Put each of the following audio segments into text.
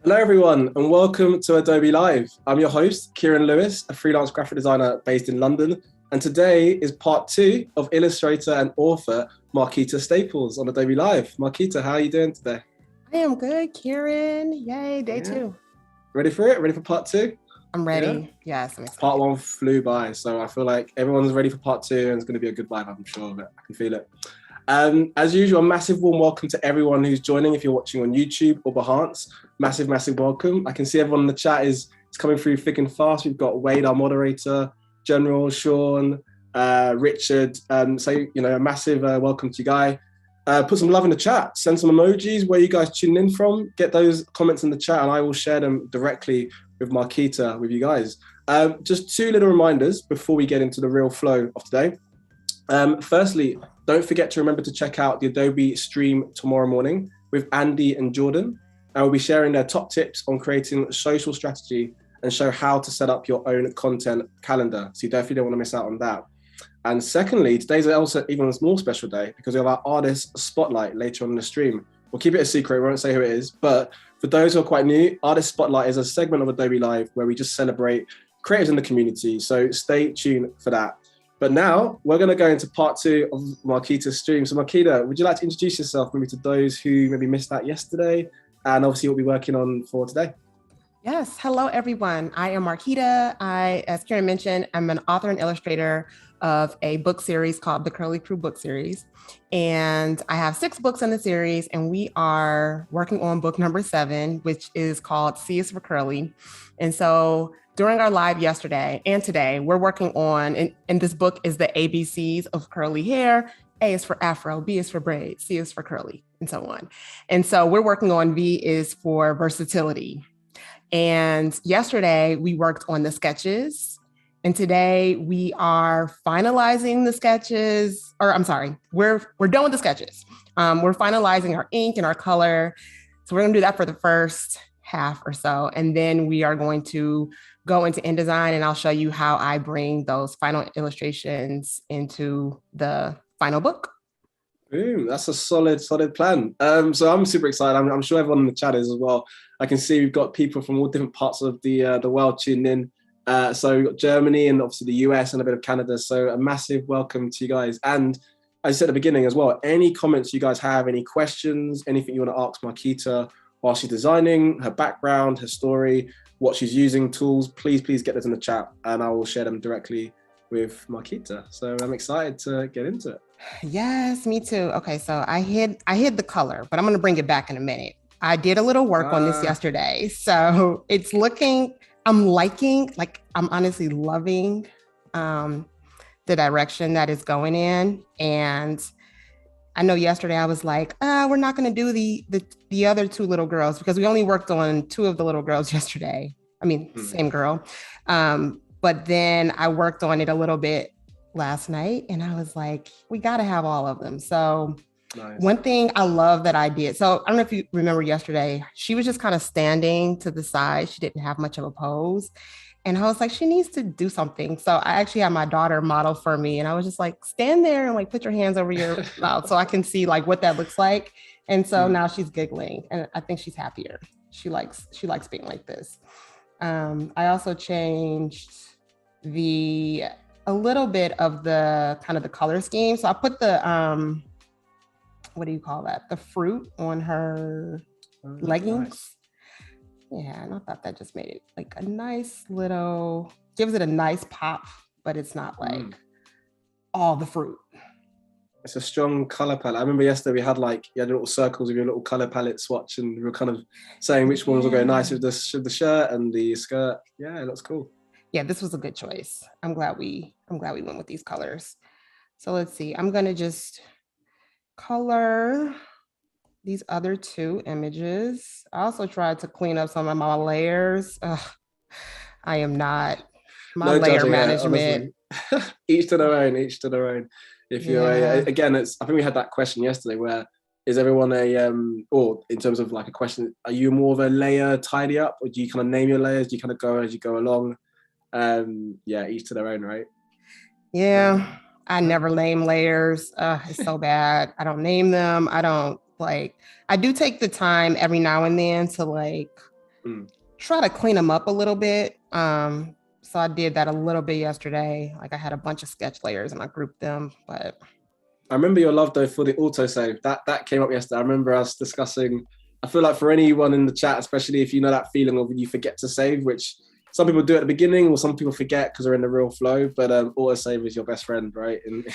Hello everyone and welcome to Adobe Live. I'm your host, Kieran Lewis, a freelance graphic designer based in London. And today is part 2 of illustrator and author Markita Staples on Adobe Live. Markita, how are you doing today? I am good, Kieran. Yay, day 2. Ready for it? Ready for part 2? I'm ready. Yes, I'm excited. Part 1 flew by, so I feel like everyone's ready for part 2 and it's going to be a good vibe, I'm sure of it. I can feel it. As usual, a massive warm welcome to everyone who's joining. If you're watching on YouTube or Behance, massive welcome. I can see everyone in the chat is coming through thick and fast. We've got Wade, our moderator, General, Sean, Richard. So, a massive welcome to you guys. Put some love in the chat. Send some emojis where you guys tuning in from. Get those comments in the chat and I will share them directly with Markita, with you guys. Just 2 little reminders before we get into the real flow of today. Firstly, don't forget to remember to check out the Adobe stream tomorrow morning with Andy and Jordan. And we'll be sharing their top tips on creating social strategy and show how to set up your own content calendar. So you definitely don't want to miss out on that. And secondly, today's also even a more special day because we have our artist spotlight later on in the stream. We'll keep it a secret, we won't say who it is. But for those who are quite new, Artist Spotlight is a segment of Adobe Live where we just celebrate creators in the community. So stay tuned for that. But now we're going to go into part 2 of Markita's stream. So Markita, would you like to introduce yourself maybe to those who maybe missed that yesterday and obviously what we'll be working on for today? Yes. Hello, everyone. I am Markita. As Kieran mentioned, I'm an author and illustrator of a book series called the Curly Crew book series. And I have 6 books in the series and we are working on book number 7, which is called C is for Curly. And so during our live yesterday and today, we're working on, and this book is the ABCs of curly hair. A is for Afro, B is for braid, C is for curly, and so on. And so we're working on V is for versatility. And yesterday we worked on the sketches. And today we are finalizing the sketches, or I'm sorry, we're done with the sketches. We're finalizing our ink and our color. So we're gonna do that for the first half or so. And then we are going to go into InDesign and I'll show you how I bring those final illustrations into the final book. Boom, that's a solid plan. So I'm super excited. I'm sure everyone in the chat is as well. I can see we've got people from all different parts of the world tuning in. So we've got Germany and obviously the US and a bit of Canada. So a massive welcome to you guys. And as I said at the beginning as well, any comments you guys have, any questions, anything you want to ask Markita while she's designing, her background, her story, what she's using, tools, please get those in the chat and I will share them directly with Markita. So I'm excited to get into it. Yes, me too. Okay, so I hid the color, but I'm going to bring it back in a minute. I did a little work on this yesterday. So it's looking, I'm honestly loving the direction that it's going in. And I know yesterday I was like, we're not going to do the other 2 little girls because we only worked on 2 of the little girls yesterday. I mean, same girl. But then I worked on it a little bit last night and I was like, we got to have all of them. So nice. One thing I love that I did. So I don't know if you remember yesterday, she was just kind of standing to the side. She didn't have much of a pose. And I was like, she needs to do something. So I actually had my daughter model for me. And I was just like, stand there and like, put your hands over your mouth so I can see like what that looks like. And so now she's giggling and I think she's happier. She likes being like this. I also changed a little bit of the kind of the color scheme. So I put the, what do you call that? The fruit on her leggings. Nice. Yeah, and I thought that just made it like a nice little, gives it a nice pop, but it's not like all the fruit. It's a strong color palette. I remember yesterday we had you had little circles of your little color palette swatch and we were kind of saying which ones will go nice with the shirt and the skirt. Yeah, it looks cool. Yeah, this was a good choice. I'm glad we went with these colors. So let's see, I'm gonna just color these other 2 images. I also tried to clean up some of my layers. I am not my layer management. Each to their own. If you're again, I think we had that question yesterday where is everyone or in terms of like a question, are you more of a layer tidy up or do you kind of name your layers? Do you kind of go as you go along? Each to their own, right? Yeah. I never name layers. It's so bad. I don't name them. I do take the time every now and then to like try to clean them up a little bit. So I did that a little bit yesterday. Like I had a bunch of sketch layers and I grouped them, but. I remember your love though for the autosave. That came up yesterday. I remember us discussing, I feel like for anyone in the chat, especially if you know that feeling of when you forget to save, which some people do at the beginning or some people forget because they're in the real flow, but autosave is your best friend, right? In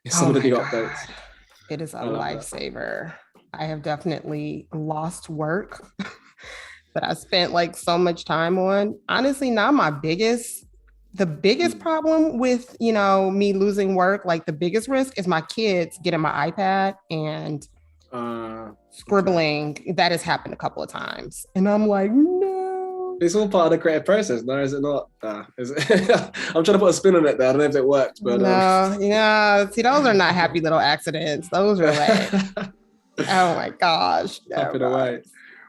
some of the new updates. It is a lifesaver. I have definitely lost work that I spent like so much time on. Honestly, not the biggest problem with, me losing work, like the biggest risk is my kids getting my iPad and scribbling. Okay. That has happened a couple of times. And I'm like, no. It's all part of the creative process, no, is it not? Is it? I'm trying to put a spin on it there. I don't know if it worked, but no, see, those are not happy little accidents. Those are like, oh my gosh. Up and away.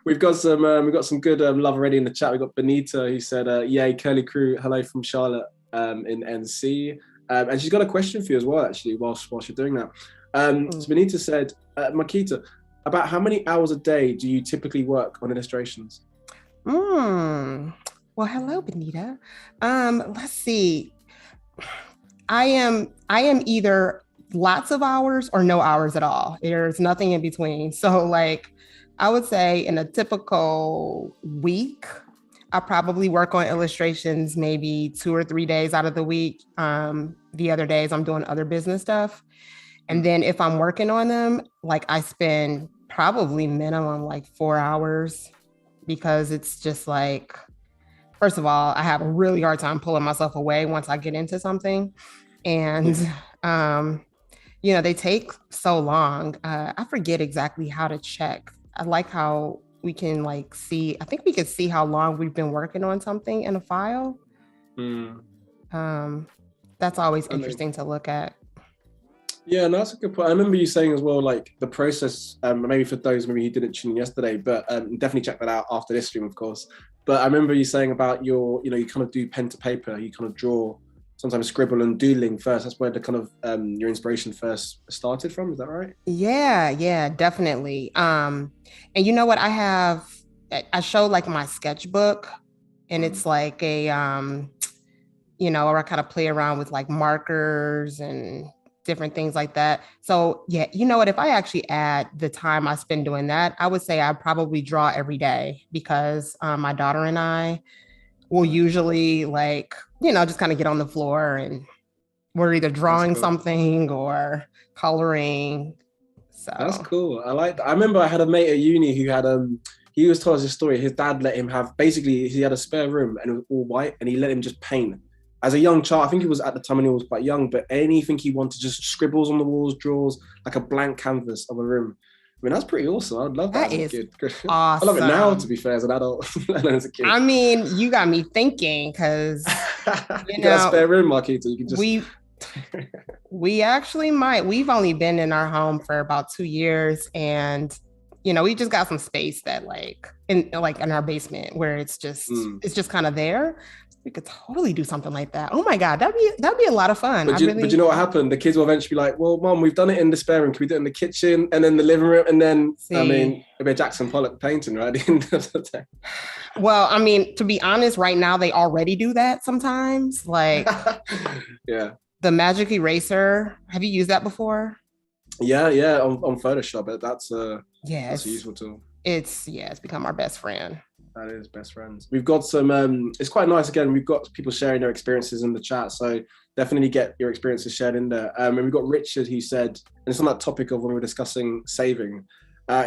We've got some good love already in the chat. We've got Benita who said, yay, Curly Crew, hello from Charlotte in NC. And she's got a question for you as well, actually, whilst you're doing that. So Benita said, Markita, about how many hours a day do you typically work on illustrations? Well, hello, Benita. Let's see. I am either lots of hours or no hours at all. There's nothing in between. So like, I would say in a typical week, I probably work on illustrations maybe 2 or 3 days out of the week. The other days I'm doing other business stuff. And then if I'm working on them, like I spend probably minimum like 4 hours because it's just like, first of all, I have a really hard time pulling myself away once I get into something. And, they take so long. I forget exactly how to check. I like how we can like see, I think we could see how long we've been working on something in a file. That's always interesting to look at. Yeah, no, that's a good point. I remember you saying as well, like the process, maybe for those maybe who didn't tune in yesterday, but definitely check that out after this stream, of course. But I remember you saying about you kind of do pen to paper, you kind of draw, sometimes scribble and doodling first. That's where the kind of your inspiration first started from. Is that right? Yeah, definitely. And you know what? I show like my sketchbook, and it's like a, where I kind of play around with like markers and different things like that. So yeah, you know what? If I actually add the time I spend doing that, I would say I probably draw every day because my daughter and I will usually like, just kind of get on the floor and we're either drawing something or coloring. So that's cool. I like that. I remember I had a mate at uni who had he was told us a story. His dad let him have, basically he had a spare room and it was all white and he let him just paint. As a young child, I think he was at the time when he was quite young, but anything he wanted, just scribbles on the walls, draws, like a blank canvas of a room. I mean, that's pretty awesome. I'd love that as a kid. Awesome. I love it now, to be fair, as an adult, as a kid. I mean, you got me thinking because you got a spare room, Markita. You can just. We actually might. We've only been in our home for about 2 years, and we just got some space that in our basement where it's just kind of there. We could totally do something like that. Oh my God, that'd be a lot of fun. But you know what happened? The kids will eventually be like, well, Mom, we've done it in the spare room. Can we do it in the kitchen and then the living room? And then, it'll be Jackson Pollock painting, right? Well, I mean, to be honest, right now, they already do that sometimes. Like, yeah. The magic eraser. Have you used that before? Yeah, on Photoshop. But that's a useful tool. It's become our best friend. That is best friends. We've got some, it's quite nice. Again, we've got people sharing their experiences in the chat. So definitely get your experiences shared in there. And we've got Richard, who said, and it's on that topic of when we were discussing saving.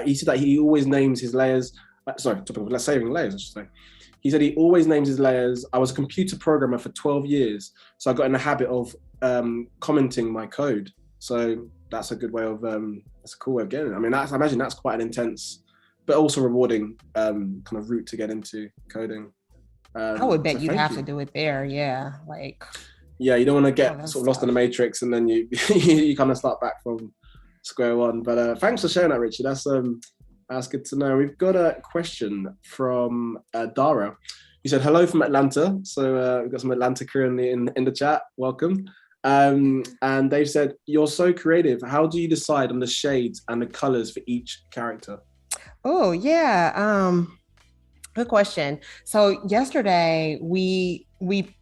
He said that he always names his layers. Topic of saving layers, I should say. He said he always names his layers. I was a computer programmer for 12 years. So I got in the habit of commenting my code. So that's a good way of, that's a cool way of getting it. I mean, I imagine that's quite an intense, but also rewarding kind of route to get into coding. I would bet you'd have to do it there. Yeah. Yeah, you don't want to get sort of lost in the matrix and then you you kind of start back from square one. But thanks for sharing that, Richard. That's good to know. We've got a question from Dara. He said, hello from Atlanta. So we've got some Atlanta crew in the chat. Welcome. And they've said, you're so creative. How do you decide on the shades and the colors for each character? Oh, yeah. Good question. So yesterday we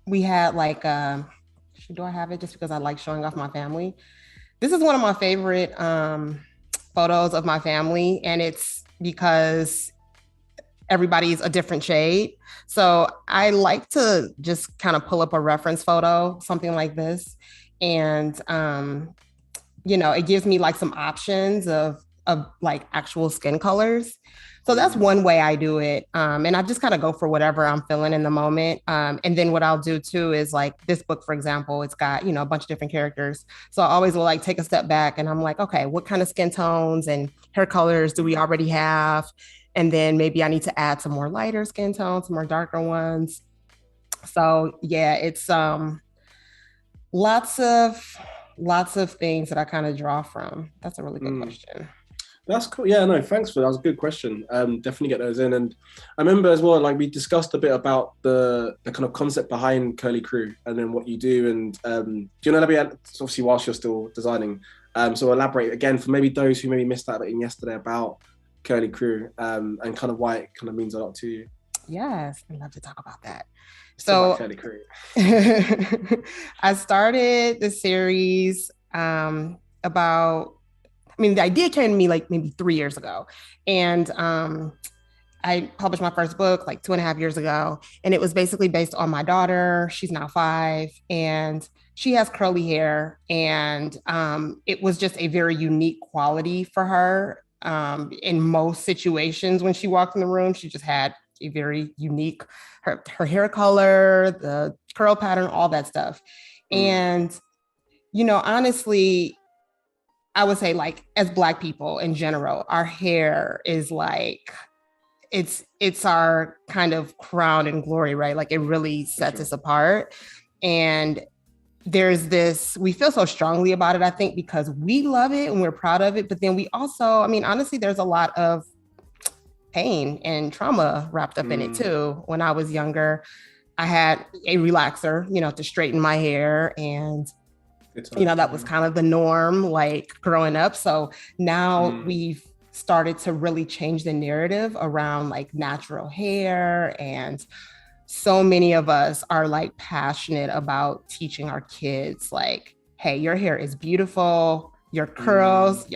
had like do I have it just because I like showing off my family? This is one of my favorite photos of my family, and it's because everybody's a different shade. So I like to just kind of pull up a reference photo, something like this, and it gives me like some options of like actual skin colors. So that's one way I do it. And I just kind of go for whatever I'm feeling in the moment. And then what I'll do too is like this book, for example, it's got, a bunch of different characters. So I always will like take a step back and I'm like, okay, what kind of skin tones and hair colors do we already have? And then maybe I need to add some more lighter skin tones, some more darker ones. So yeah, it's lots of things that I kind of draw from. That's a really good question. That's cool. Yeah, no, thanks for that. That was a good question. Definitely get those in. And I remember as well, like we discussed a bit about the kind of concept behind Curly Crew and then what you do. And do you know, obviously whilst you're still designing, so elaborate again for maybe those who maybe missed that in yesterday about Curly Crew and kind of why it kind of means a lot to you. Yes, I'd love to talk about that. So Curly Crew. I started the series the idea came to me like maybe 3 years ago. And I published my first book like 2.5 years ago. And it was basically based on my daughter. She's now 5 and she has curly hair. And it was just a very unique quality for her. In most situations when she walked in the room, she just had a very unique, her hair color, the curl pattern, all that stuff. And, honestly, I would say like as Black people in general, our hair is like, it's our kind of crown and glory, right? Like it really sets us apart. And we feel so strongly about it, I think, because we love it and we're proud of it. But then we also, honestly, there's a lot of pain and trauma wrapped up in it too. When I was younger, I had a relaxer, to straighten my hair, and that was kind of the norm, like growing up. So now we've started to really change the narrative around like natural hair. And so many of us are like passionate about teaching our kids, like, hey, your hair is beautiful. Your curls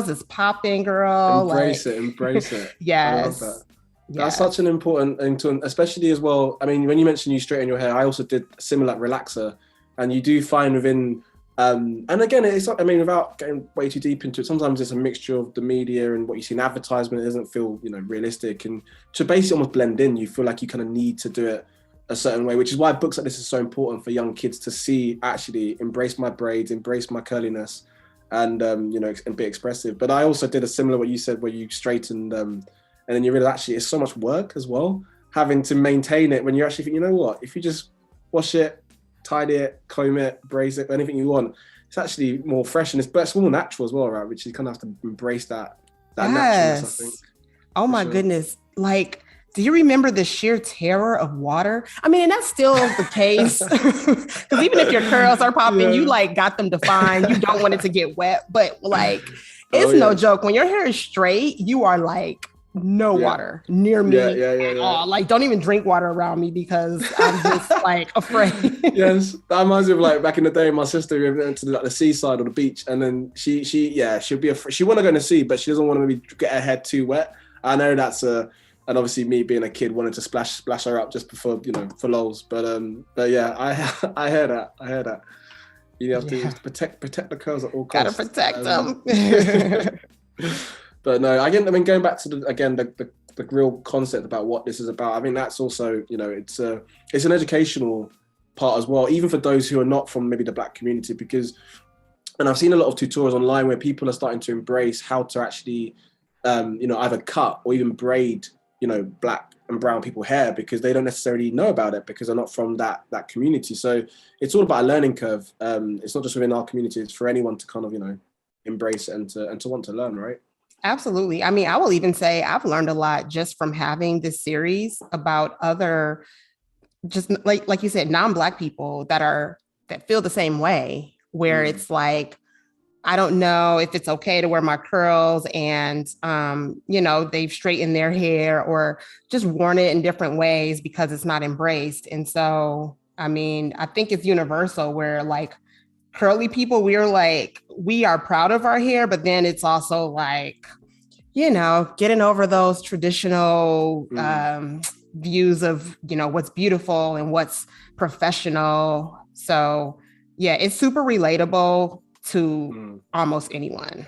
is popping, girl. Embrace it. Yes. I love that. That's such an important thing to, especially as well. I mean, when you mentioned you straighten your hair, I also did a similar relaxer, and you do find within, and again, it's not, without getting way too deep into it, sometimes it's a mixture of the media and what you see in advertisement. It doesn't feel, realistic, and to basically almost blend in, you feel like you kind of need to do it a certain way, which is why books like this is so important for young kids to see, actually embrace my braids, embrace my curliness, and and be expressive. But I also did a similar what you said, where you straightened, and then you realize actually it's so much work as well, having to maintain it when you actually think, you know what, if you just wash it, tidy it, comb it, brace it, anything you want, it's actually more fresh, and it's more natural as well, right? Which you kind of have to embrace that naturalness, I think. Oh my goodness. Like, do you remember the sheer terror of water? And that's still the case. Because even if your curls are popping, you like got them defined. You don't want it to get wet. But like, it's no joke. When your hair is straight, you are like, no water near me at all. Like, don't even drink water around me because I'm just like afraid. Yes, that reminds me of like back in the day, my sister went to like the seaside or the beach, and then she'll be afraid. She want to go in the sea, but she doesn't want to maybe get her head too wet. I know that's and obviously me being a kid wanted to splash her up just before, for lols. But yeah, I heard that. You have to protect the curls at all costs. Gotta protect them. But no, again, going back to the real concept about what this is about. I think that's also, it's an educational part as well, even for those who are not from maybe the Black community, because, and I've seen a lot of tutorials online where people are starting to embrace how to actually, either cut or even braid, Black and brown people hair, because they don't necessarily know about it because they're not from that community. So it's all about a learning curve. It's not just within our community; it's for anyone to kind of embrace it and to want to learn, right? Absolutely. I will even say I've learned a lot just from having this series about other, just like you said, non-Black people that feel the same way, where it's like, I don't know if it's okay to wear my curls and, they've straightened their hair or just worn it in different ways because it's not embraced. And so, I mean, I think it's universal where like curly people, we are proud of our hair, but then it's also like, getting over those traditional views of, what's beautiful and what's professional. So yeah, it's super relatable to almost anyone.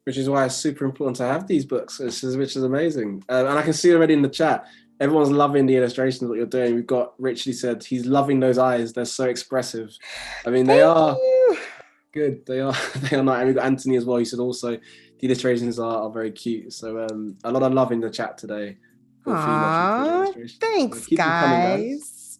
Which is why it's super important to have these books, which is amazing. And I can see already in the chat, everyone's loving the illustrations, what you're doing. We've got Richie said he's loving those eyes. They're so expressive. I mean, they are good. They are nice. And we've got Anthony as well. He said also the illustrations are very cute. So a lot of love in the chat today. Aww, thanks, so guys.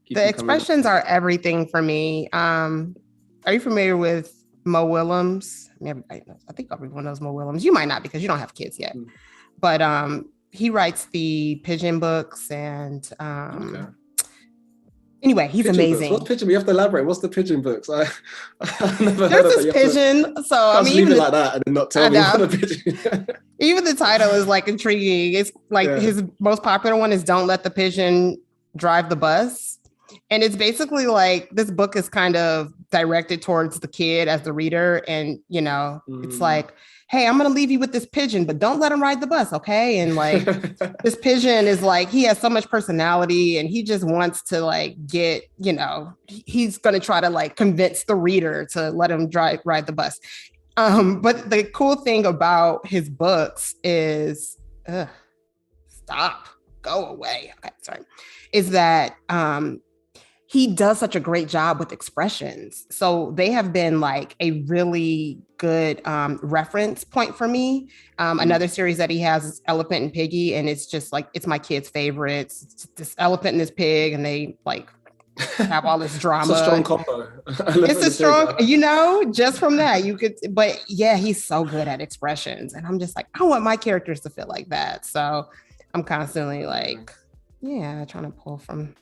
The expressions are everything for me. Are you familiar with Mo Willems? I think everyone knows Mo Willems. You might not because you don't have kids yet. But he writes the pigeon books and anyway, he's pigeon amazing. Books. What's pigeon? You have to elaborate. What's the pigeon books? I've never heard of it. There's this pigeon. So I mean, leave it like that and then not tell me what a pigeon. Even the title is like intriguing. It's like his most popular one is "Don't Let the Pigeon Drive the Bus." And it's basically like this book is kind of directed towards the kid as the reader. And, it's like, hey, I'm going to leave you with this pigeon, but don't let him ride the bus. Okay. And like this pigeon is like, he has so much personality and he just wants to like get, he's going to try to like convince the reader to let him ride the bus. But the cool thing about his books is, stop, go away. Okay, sorry. Is that, he does such a great job with expressions. So they have been like a really good reference point for me. Another series that he has is Elephant and Piggy. And it's just like, it's my kids' favorites. It's this elephant and this pig. And they like have all this drama. It's a strong combo. It's a strong, just from that you could, but yeah, he's so good at expressions. And I'm just like, I want my characters to feel like that. So I'm constantly like, trying to pull from.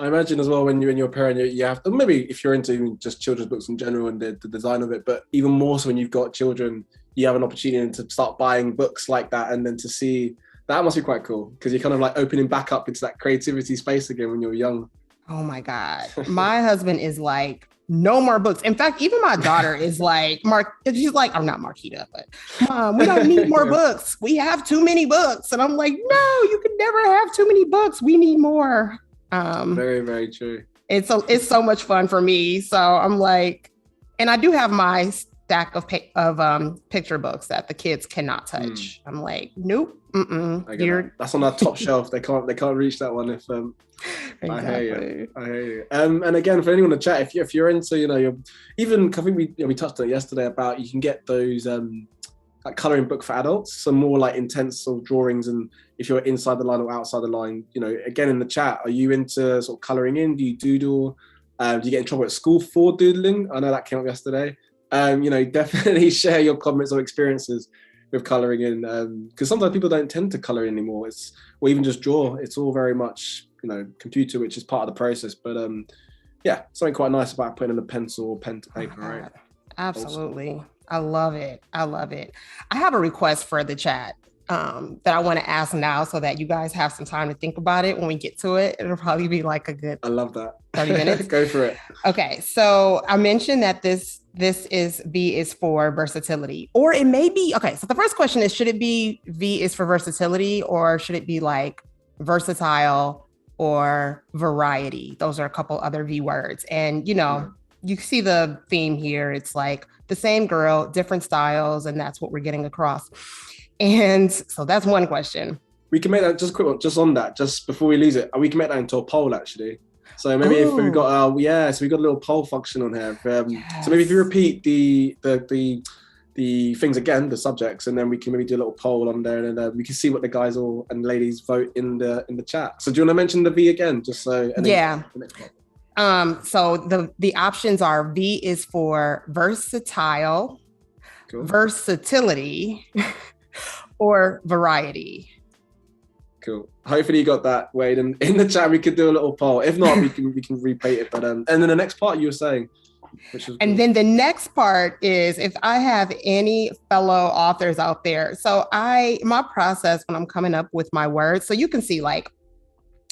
I imagine as well when you're a parent, you have to, maybe if you're into just children's books in general and the design of it, but even more so when you've got children, you have an opportunity to start buying books like that. And then to see, that must be quite cool because you're kind of like opening back up into that creativity space again when you're young. Oh my God. My husband is like, no more books. In fact, even my daughter is like, she's like, I'm not Markita, but Mom, we don't need more books. We have too many books. And I'm like, no, you can never have too many books. We need more. Very, very true. It's so much fun for me. So I'm like, and I do have my stack of picture books that the kids cannot touch. I'm like, nope. That's on that top shelf. They can't reach that one if exactly. I hear you. And again, for anyone in the chat, if you're into, you're even, I think we touched on it yesterday about you can get those like coloring book for adults, some more like intense sort of drawings. And if you're inside the line or outside the line, again in the chat, are you into sort of coloring in? Do you doodle? Do you get in trouble at school for doodling? I know that came up yesterday. Definitely share your comments or experiences with coloring in, because sometimes people don't tend to color anymore. Or even just draw. It's all very much computer, which is part of the process. But something quite nice about putting in a pencil or pen to paper, right? Absolutely. Awesome. I love it. I have a request for the chat that I want to ask now so that you guys have some time to think about it when we get to it. It'll probably be like a good, I love that. 30 minutes. Go for it. Okay. So I mentioned that this is V is for versatility, or it may be, okay. So the first question is, should it be V is for versatility, or should it be like versatile or variety? Those are a couple other V words. And, you see the theme here. It's like the same girl, different styles. And that's what we're getting across. And so that's one question. We can make that just a quick one, just on that, just before we lose it. We can make that into a poll actually. So maybe if we've got, so we've got a little poll function on here. Yes. So maybe if you repeat the things again, the subjects, and then we can maybe do a little poll on there, and then we can see what the guys and ladies vote in the chat. So do you want to mention the V again, just so? So the options are V is for versatile, cool. Versatility, or variety. Cool. Hopefully you got that, Wade. And in the chat we could do a little poll. If not, we can repeat it. But and then the next part you were saying. And then the next part is if I have any fellow authors out there. So my process when I'm coming up with my words, so you can see like,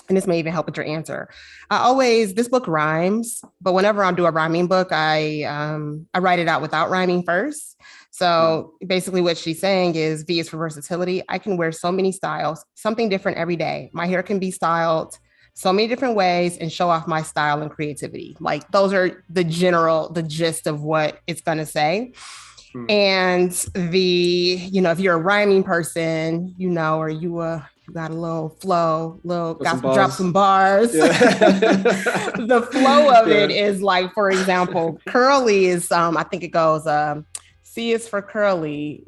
and this may even help with your answer. This book rhymes, but whenever I do a rhyming book, I write it out without rhyming first. So basically what she's saying is V is for versatility. I can wear so many styles, something different every day. My hair can be styled so many different ways and show off my style and creativity. Like those are the gist of what it's going to say. And if you're a rhyming person, or you got a little flow, drop some bars. Yeah. The flow of it is like, for example, curly is, I think it goes, C is for curly.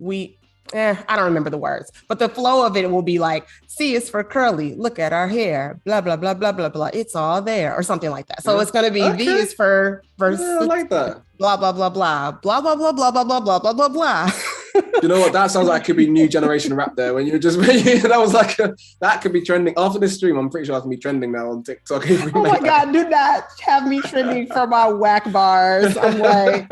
I don't remember the words, but the flow of it will be like, C is for curly. Look at our hair, blah, blah, blah, blah, blah, blah. It's all there or something like that. So it's going to be V is for I like that. Blah, blah, blah, blah, blah, blah, blah, blah, blah, blah, blah, blah, blah, blah. You know what? That sounds like it could be new generation rap there. When you just, that was like, that could be trending. After this stream, I'm pretty sure I can be trending now on TikTok. Oh my God, do not have me trending for my whack bars. I'm like,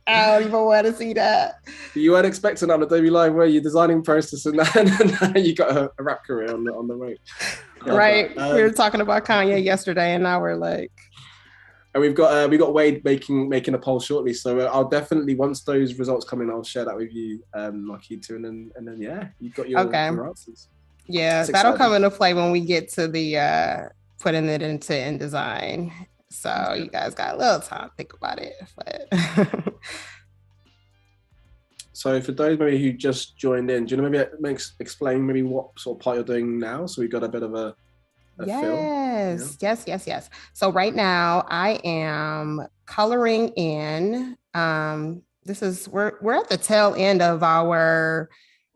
I don't even want to see that. You weren't expecting that on Adobe Live, where you're designing process and now you got a rap career on the road. Right. We were talking about Kanye yesterday, and now we're like. And we've got Wade making a poll shortly, so I'll definitely, once those results come in, I'll share that with you, Markita, and then you've got your answers. Yeah, that'll come into play when we get to the putting it into InDesign. So you guys got a little time to think about it. But so for those maybe who just joined in, do you know maybe explain maybe what sort of part you're doing now? So we've got a bit of a yes. So right now I am coloring in. We're at the tail end of our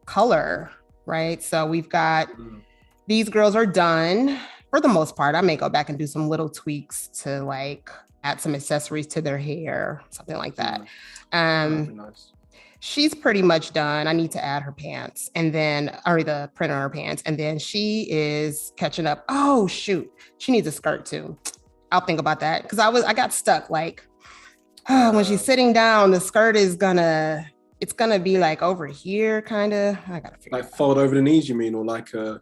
color, right? So we've got these girls are done. For the most part, I may go back and do some little tweaks to like add some accessories to their hair, something like that. That'd be nice. She's pretty much done. I need to add her pants the print on her pants. And then she is catching up. Oh, shoot. She needs a skirt too. I'll think about that. Cause I got stuck like, when she's sitting down, the skirt is it's gonna be like over here, kind of. I gotta figure like fold over the knees, you mean? Or like a...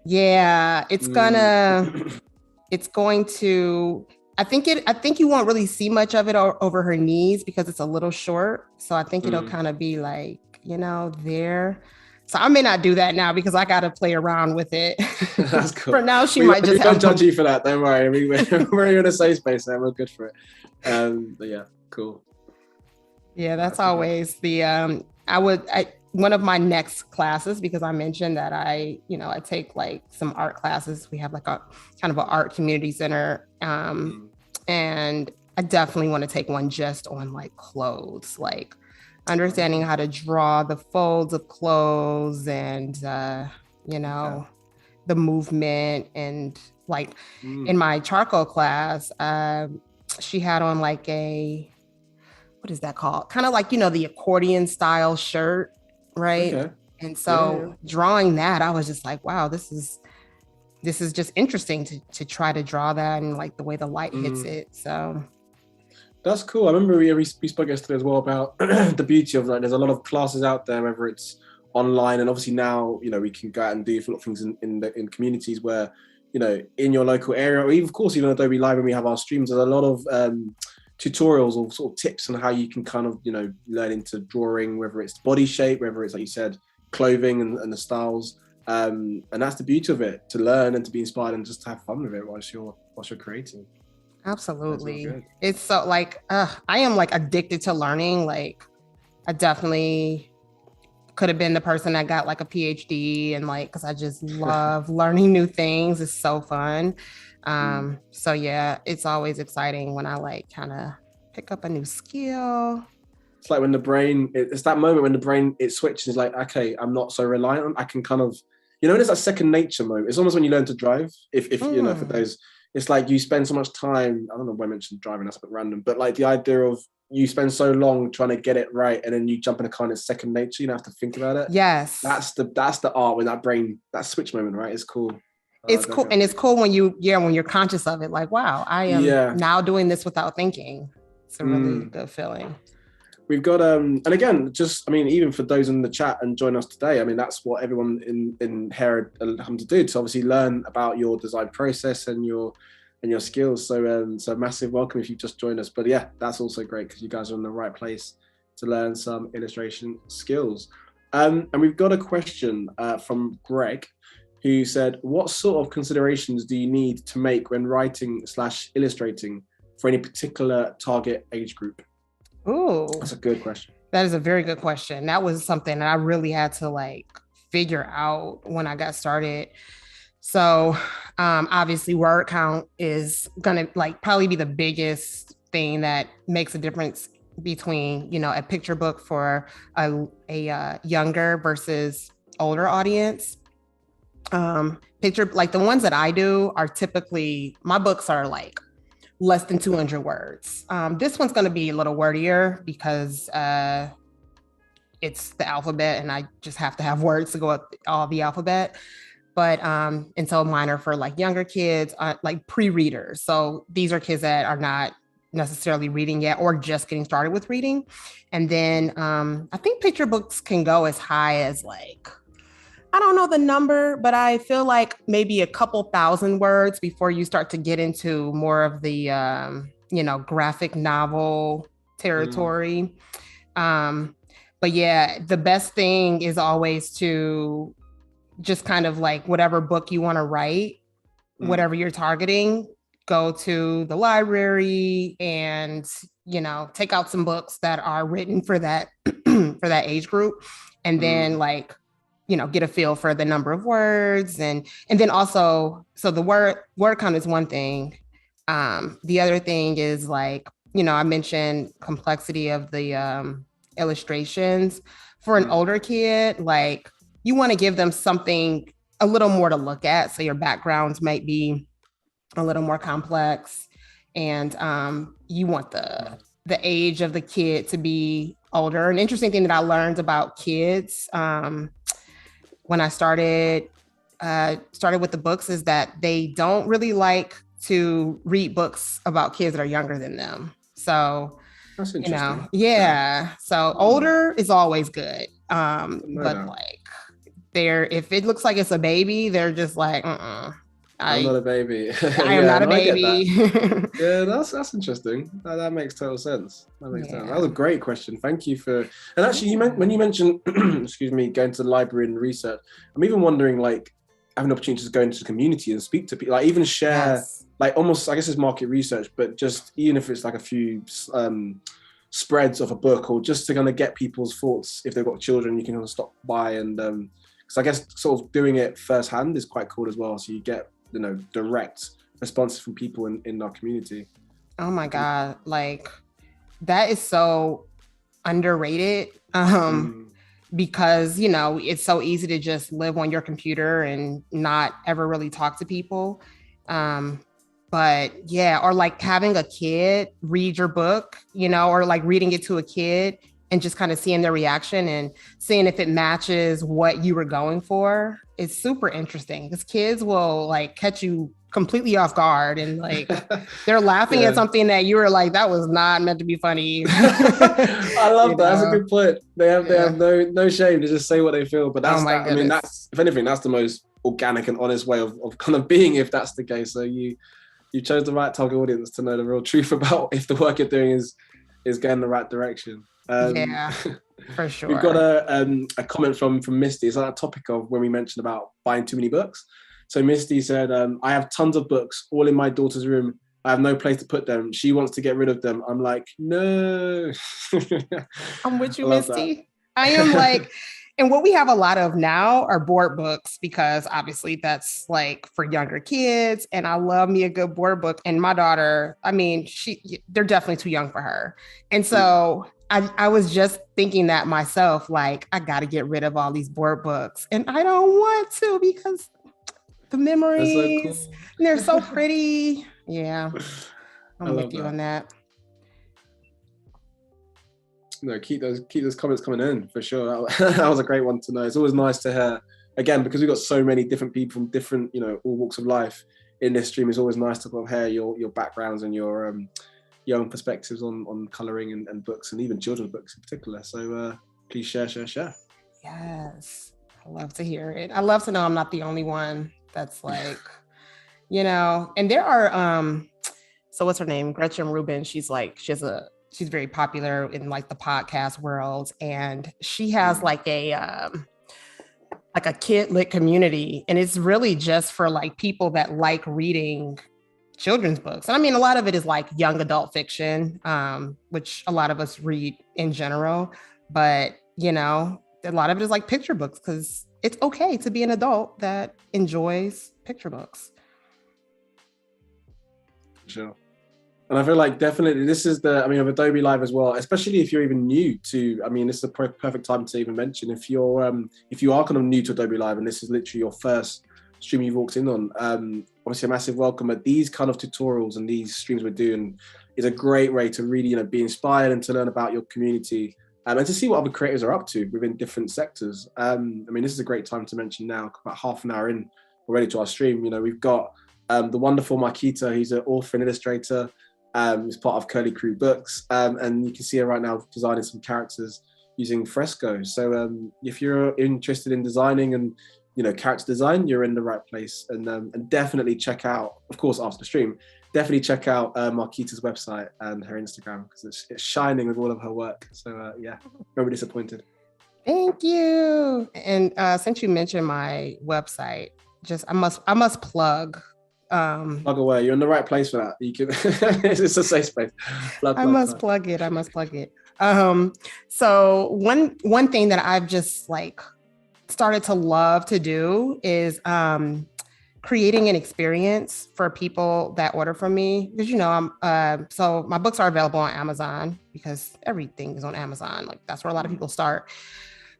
Yeah, it's going to, I think you won't really see much of it over her knees because it's a little short. So I think it'll kind of be like, there. So I may not do that now because I got to play around with it. That's cool. For now, we don't judge you for that. Don't worry. I mean, we're in a safe space there. We're good for it. But yeah, cool. Yeah, that's always the, one of my next classes, because I mentioned that I take like some art classes. We have like a kind of an art community center. And I definitely want to take one just on like clothes, like understanding how to draw the folds of clothes and, the movement. And like in my charcoal class, she had on like what is that called? Kind of like, the accordion style shirt. Right. Okay. And so drawing that, I was just like, wow, this is just interesting to try to draw that and like the way the light hits it. So that's cool. I remember we spoke yesterday as well about the beauty of like, there's a lot of classes out there, whether it's online and obviously now, we can go out and do a lot of things in communities where, in your local area, or even of course, even Adobe Live when we have our streams, there's a lot of, tutorials or sort of tips on how you can kind of, learn into drawing, whether it's body shape, whether it's, like you said, clothing and the styles. And that's the beauty of it, to learn and to be inspired and just to have fun with it whilst you're creating. Absolutely. It's so like, I am like addicted to learning. Like I definitely could have been the person that got like a PhD and like, cause I just love learning new things. It's so fun. So yeah, it's always exciting when I like kind of pick up a new skill. It's like when the brain, it's that moment when the brain, it switches like, okay, I'm not so reliant. I can kind of, there's that second nature moment. It's almost when you learn to drive, if for those, it's like you spend so much time, I don't know why I mentioned driving, that's a bit random, but like the idea of you spend so long trying to get it right and then you jump in a car and it's second nature, you don't have to think about it. Yes. That's the art when that brain, that switch moment, right? It's cool. It's cool. And it's cool when you're conscious of it. Like, wow, I am now doing this without thinking. It's a really good feeling. We've got, and again, just, I mean, even for those in the chat and join us today, I mean, that's what everyone in here come to do, to obviously learn about your design process and your skills. So massive welcome if you've just joined us. But yeah, that's also great because you guys are in the right place to learn some illustration skills. And we've got a question from Greg, who said, what sort of considerations do you need to make when writing/illustrating for any particular target age group? Ooh, that's a good question. That is a very good question. That was something that I really had to like figure out when I got started. So obviously word count is gonna like probably be the biggest thing that makes a difference between, you know, a picture book for a younger versus older audience. Picture, like the ones that I do are typically, my books are like less than 200 words. This one's going to be a little wordier because it's the alphabet and I just have to have words to go up all the alphabet. But, and so mine are for like younger kids, like pre-readers. So these are kids that are not necessarily reading yet or just getting started with reading. And then I think picture books can go as high as like, I don't know the number, but I feel like maybe a couple thousand words before you start to get into more of the, you know, graphic novel territory. But yeah, the best thing is always to just kind of like whatever book you want to write, whatever you're targeting, go to the library and, you know, take out some books that are written for that, for that age group. And then like, you know, get a feel for the number of words and then also, so the word count is one thing. The other thing is like, you know, I mentioned complexity of the illustrations for an older kid. Like you want to give them something a little more to look at. So your backgrounds might be a little more complex and you want the age of the kid to be older. An interesting thing that I learned about kids when I started with the books is that they don't really like to read books about kids that are younger than them. So, that's interesting. You know, yeah. So older is always good. But like if it looks like it's a baby, they're just like, I'm not a baby. I am not a baby. Yeah, that's interesting. That makes total sense. That makes sense. That was a great question. Thank you for. And actually, when you mentioned, excuse me, going to the library and research, I'm even wondering, like, having an opportunity to go into the community and speak to people, like even share, like almost, I guess it's market research, but just even if it's like a few spreads of a book, or just to kind of get people's thoughts. If they've got children, you can kind of stop by and because I guess sort of doing it firsthand is quite cool as well. So you get, you know, direct responses from people in our community. Oh my God. Like that is so underrated because, you know, it's so easy to just live on your computer and not ever really talk to people. But yeah, or like having a kid read your book, you know, or like reading it to a kid and just kind of seeing their reaction and seeing if it matches what you were going for is super interesting because kids will like catch you completely off guard and like they're laughing at something that you were like, that was not meant to be funny. I love that. That's a good point. They have no shame to just say what they feel. But that's I mean, that's, if anything, that's the most organic and honest way of kind of being, if that's the case. So you chose the right target audience to know the real truth about if the work you're doing is going the right direction. Yeah, for sure. We've got a comment from Misty. It's on that topic of when we mentioned about buying too many books. So Misty said, I have tons of books all in my daughter's room. I have no place to put them. She wants to get rid of them. I'm like, no. I'm with you, Misty. I am like, and what we have a lot of now are board books because obviously that's like for younger kids. And I love me a good board book. And my daughter, I mean, they're definitely too young for her. And so I was just thinking that myself, like, I got to get rid of all these board books. And I don't want to because the memories, so cool. They're so pretty. Yeah, I'm with you on that. No, keep those comments coming in for sure. That was a great one to know. It's always nice to hear, again, because we've got so many different people from different, you know, all walks of life in this stream. It's always nice to hear your backgrounds and your your own perspectives on colouring and books, and even children's books in particular. So please share. Yes, I love to hear it. I love to know I'm not the only one that's like, and there are, so what's her name? Gretchen Rubin. She's very popular in like the podcast world. And she has like a kid lit community. And it's really just for like people that like reading children's books. And I mean, a lot of it is like young adult fiction, which a lot of us read in general. But, a lot of it is like picture books, because it's okay to be an adult that enjoys picture books. Sure. And I feel like definitely this is of Adobe Live as well, especially if you're even new to, this is a perfect time to even mention, if you are kind of new to Adobe Live and this is literally your first stream you've walked in on, obviously a massive welcome. At these kind of tutorials and these streams we're doing is a great way to really, be inspired and to learn about your community, and to see what other creators are up to within different sectors. This is a great time to mention now, about half an hour in already to our stream. We've got the wonderful Markita, who's an author and illustrator, who's part of Curly Crew Books, and you can see her right now designing some characters using Fresco. So if you're interested in designing and character design, you're in the right place. And definitely check out, of course, after the stream, definitely check out Markita's website and her Instagram, because it's shining with all of her work. So never disappointed. Thank you. And since you mentioned my website, I must plug. Plug away. You're in the right place for that. You can. It's a safe space. I must plug it. So one thing that I've just like started to love to do is creating an experience for people that order from me. Because so my books are available on Amazon, because everything is on Amazon. Like that's where a lot of people start.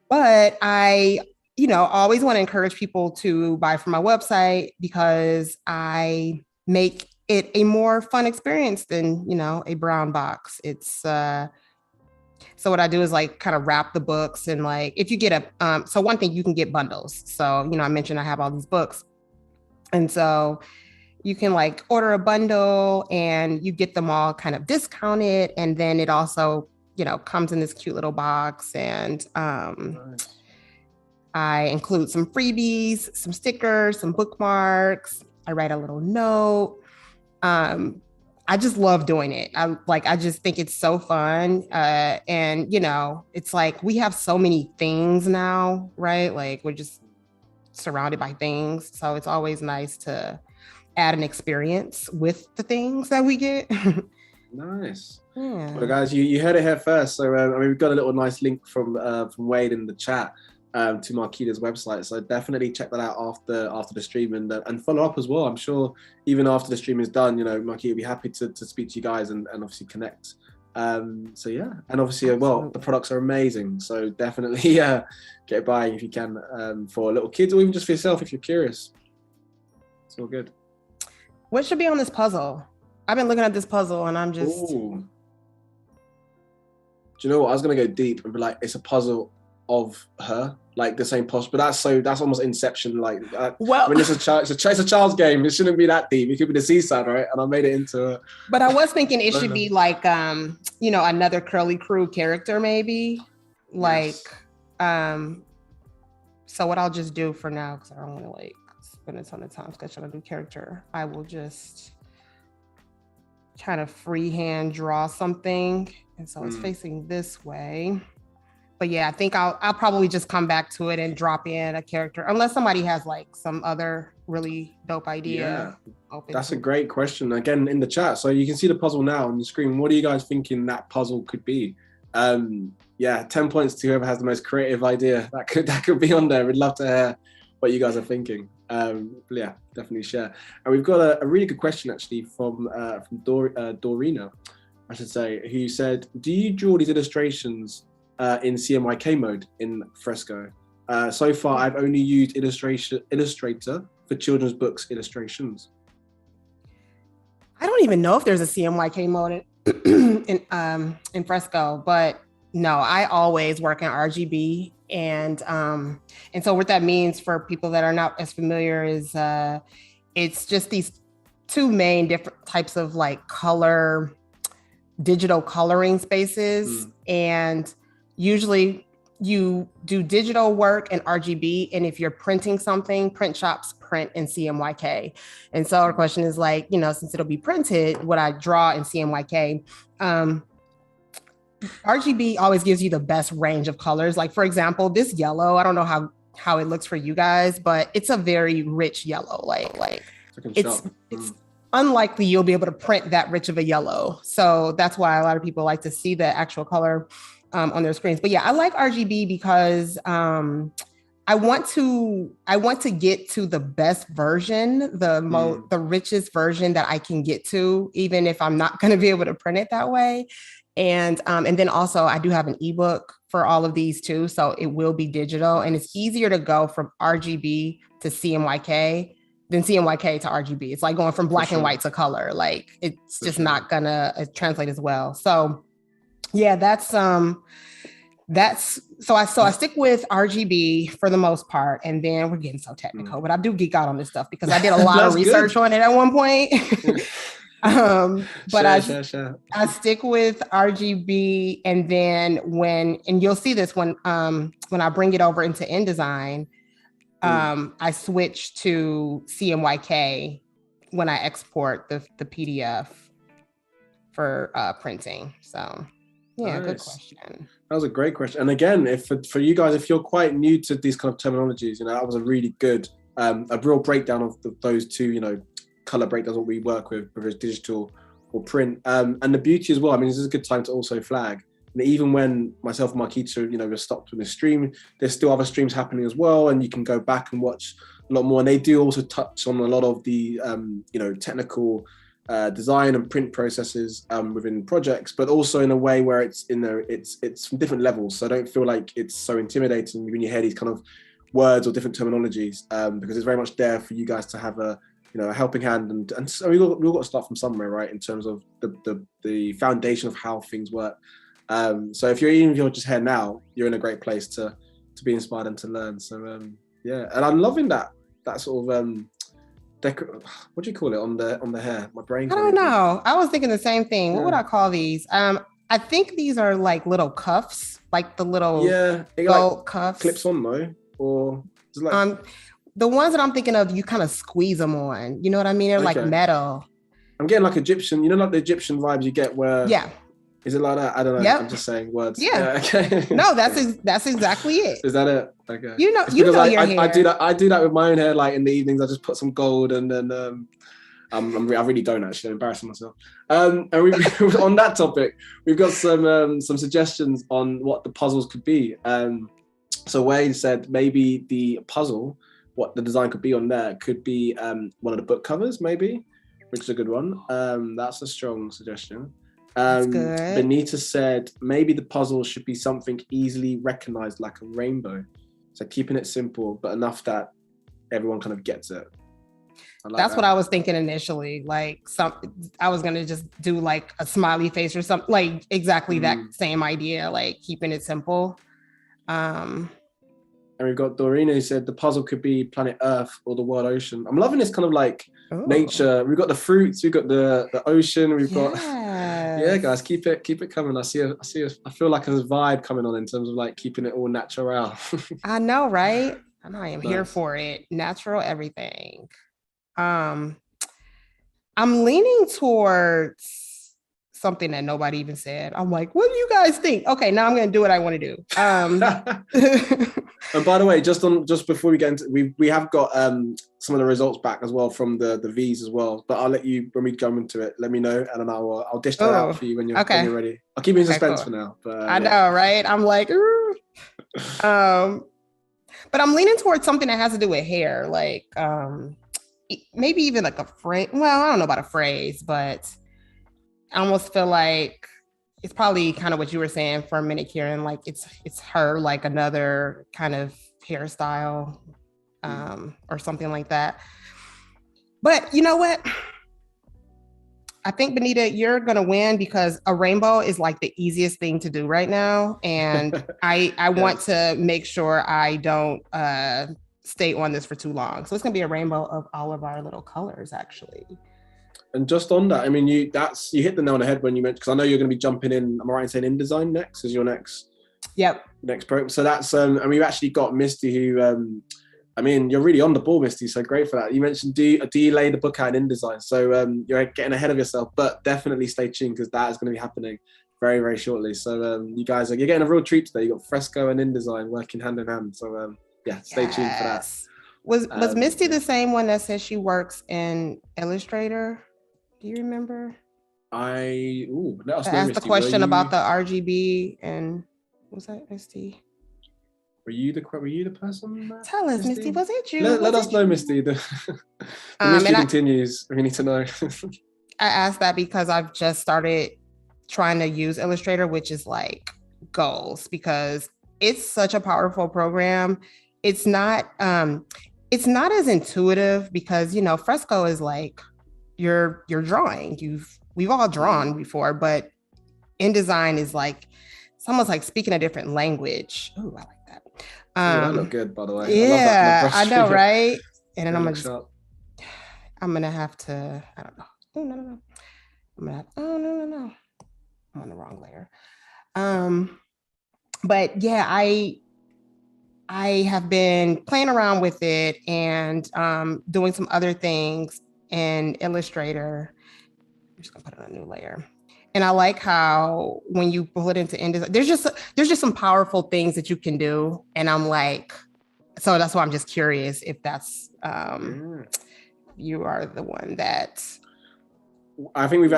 But I always want to encourage people to buy from my website, because I make it a more fun experience than, a brown box. It's so what I do is like kind of wrap the books, and like if you get so one thing, you can get bundles. So, I mentioned I have all these books, and so you can like order a bundle and you get them all kind of discounted. And then it also, comes in this cute little box, and nice. I include some freebies, some stickers, some bookmarks. I write a little note. I just love doing it. I just think it's so fun. And, it's like we have so many things now, right? Like we're just surrounded by things. So it's always nice to add an experience with the things that we get. Nice. Yeah. Well, guys, you heard it here first. So we've got a little nice link from Wade in the chat to Markita's website. So definitely check that out after the stream and follow up as well. I'm sure even after the stream is done, Markita will be happy to speak to you guys and obviously connect. So yeah, and obviously the products are amazing. So definitely get buying if you can for little kids, or even just for yourself if you're curious. It's all good. What should be on this puzzle? I've been looking at this puzzle and I'm just. Ooh. Do you know what? I was gonna go deep and be like, it's a puzzle of her, like the same posture, but that's almost Inception. Like, it's a child's game. It shouldn't be that deep. It could be the seaside, right? And I made it into. But I was thinking it should be like, another Curly Crew character, maybe. Like, yes. So what I'll just do for now, because I don't want to like spend a ton of time sketching a new character, I will just kind of freehand draw something, and so it's facing this way. But yeah, I think I'll probably just come back to it and drop in a character, unless somebody has like some other really dope idea. Yeah, that's a great question. Again, in the chat, so you can see the puzzle now on the screen. What are you guys thinking that puzzle could be? 10 points to whoever has the most creative idea. That could be on there. We'd love to hear what you guys are thinking. Yeah, definitely share. And we've got a really good question actually from Dorina, I should say, who said, "Do you draw these illustrations in CMYK mode in Fresco? So far, I've only used Illustrator for children's books illustrations." I don't even know if there's a CMYK mode in Fresco, but no, I always work in RGB. And so what that means for people that are not as familiar is it's just these two main different types of like color digital coloring spaces. And usually you do digital work and RGB. And if you're printing something, print shops print in CMYK. And so our question is like, you know, since it'll be printed, what I draw in CMYK, RGB always gives you the best range of colors. Like, for example, this yellow, I don't know how it looks for you guys, but it's a very rich yellow. Like it's unlikely you'll be able to print that rich of a yellow. So that's why a lot of people like to see the actual color on their screens. But yeah, I like RGB because I want to get to the best version, the richest version that I can get to, even if I'm not going to be able to print it that way. And then also I do have an ebook for all of these too. So it will be digital, and it's easier to go from RGB to CMYK than CMYK to RGB. It's like going from black and white to color. Like it's just not gonna translate as well. So yeah, that's so I stick with RGB for the most part, and then we're getting so technical, but I do geek out on this stuff because I did a lot of research on it at one point. But I stick with RGB, and then and you'll see this when I bring it over into InDesign, I switch to CMYK when I export the PDF for printing. So yeah, nice. Good question. That was a great question. And again, if for you guys, if you're quite new to these kind of terminologies, you know, that was a really good, a real breakdown of those two, you know, color breakdowns, what we work with, whether it's digital or print. And the beauty as well, I mean, this is a good time to also flag. And even when myself and Markita, you know, we're stopped with the stream, there's still other streams happening as well. And you can go back and watch a lot more. And they do also touch on a lot of the, you know, technical design and print processes within projects, but also in a way where it's from different levels. So I don't feel like it's so intimidating when you hear these kind of words or different terminologies, because it's very much there for you guys to have a, you know, a helping hand. And so we've got to start from somewhere, right? In terms of the foundation of how things work. So if you're just here now, you're in a great place to be inspired and to learn. So yeah, and I'm loving that sort of what do you call it on the hair? My brain. I don't know. I was thinking the same thing. Yeah. What would I call these? I think these are like little cuffs, like the little gold like cuffs. Clips on though, or is it like the ones that I'm thinking of, you kind of squeeze them on. You know what I mean? They're like metal. I'm getting like Egyptian, you know, like the Egyptian vibes you get where. Yeah. Is it like that? I don't know. Yep. I'm just saying words. Yeah. Okay. No, that's exactly it. Is that it? Okay. You know your hair. I do that with my own hair. Like in the evenings, I just put some gold, and then I really don't actually. I'm embarrassing myself. And on that topic, we've got some suggestions on what the puzzles could be. So Wayne said maybe the puzzle, what the design could be on there, could be one of the book covers, maybe, which is a good one. That's a strong suggestion. Benita said maybe the puzzle should be something easily recognized, like a rainbow. So keeping it simple, but enough that everyone kind of gets it. That's what I was thinking initially. Like I was gonna just do like a smiley face or something, like exactly that same idea, like keeping it simple. And we've got Doreen who said the puzzle could be planet Earth or the world ocean. I'm loving this kind of like nature. We've got the fruits, we've got the ocean, we've got yeah, guys, keep it coming. I feel like there's a vibe coming on in terms of like keeping it all natural. I know, right? And I am here for it. Natural everything. I'm leaning towards something that nobody even said. I'm like, what do you guys think? Okay, now I'm going to do what I want to do. And by the way, just before we get into, we have got some of the results back as well from the V's as well. But I'll let you, when we come into it, let me know, and then I'll dish that out for you when you're ready. I'll keep you in suspense for now. But, I know, right? I'm like, but I'm leaning towards something that has to do with hair, like maybe even like a phrase. Well, I don't know about a phrase, but I almost feel like it's probably kind of what you were saying for a minute, Kieran, like it's her, like another kind of hairstyle or something like that. But you know what? I think, Benita, you're going to win because a rainbow is like the easiest thing to do right now. And I want to make sure I don't stay on this for too long. So it's going to be a rainbow of all of our little colors, actually. And just on that, I mean, you hit the nail on the head when you mentioned, because I know you're going to be jumping in. Am I right in saying InDesign next is your next? Yep. Next program. So that's and we've actually got Misty who. I mean, you're really on the ball, Misty. So great for that. You mentioned do you lay the book out in InDesign? So you're getting ahead of yourself, but definitely stay tuned because that is going to be happening very, very shortly. So you guys you're getting a real treat today. You got Fresco and InDesign working hand in hand. So yeah, stay tuned for that. Was Misty the same one that says she works in Illustrator? Do you remember? Let us know, asked Misty. the question about the RGB and was that Misty? Were you the person? Tell us, Misty. Was it you? Let us know, Misty. The mystery continues. We need to know. I asked that because I've just started trying to use Illustrator, which is like goals because it's such a powerful program. It's not as intuitive because, you know, Fresco is like you're drawing. We've all drawn before, but InDesign is like it's almost like speaking a different language. Oh, I like that. That looked good, by the way. Yeah, I know, right? And then I'm gonna have to. I don't know. Oh no. No. I'm on the wrong layer. But yeah, I have been playing around with it and doing some other things in Illustrator. I'm just gonna put it on a new layer. And I like how when you pull it into InDesign, there's just some powerful things that you can do. And I'm like, so that's why I'm just curious if that's you are the one that. I think we've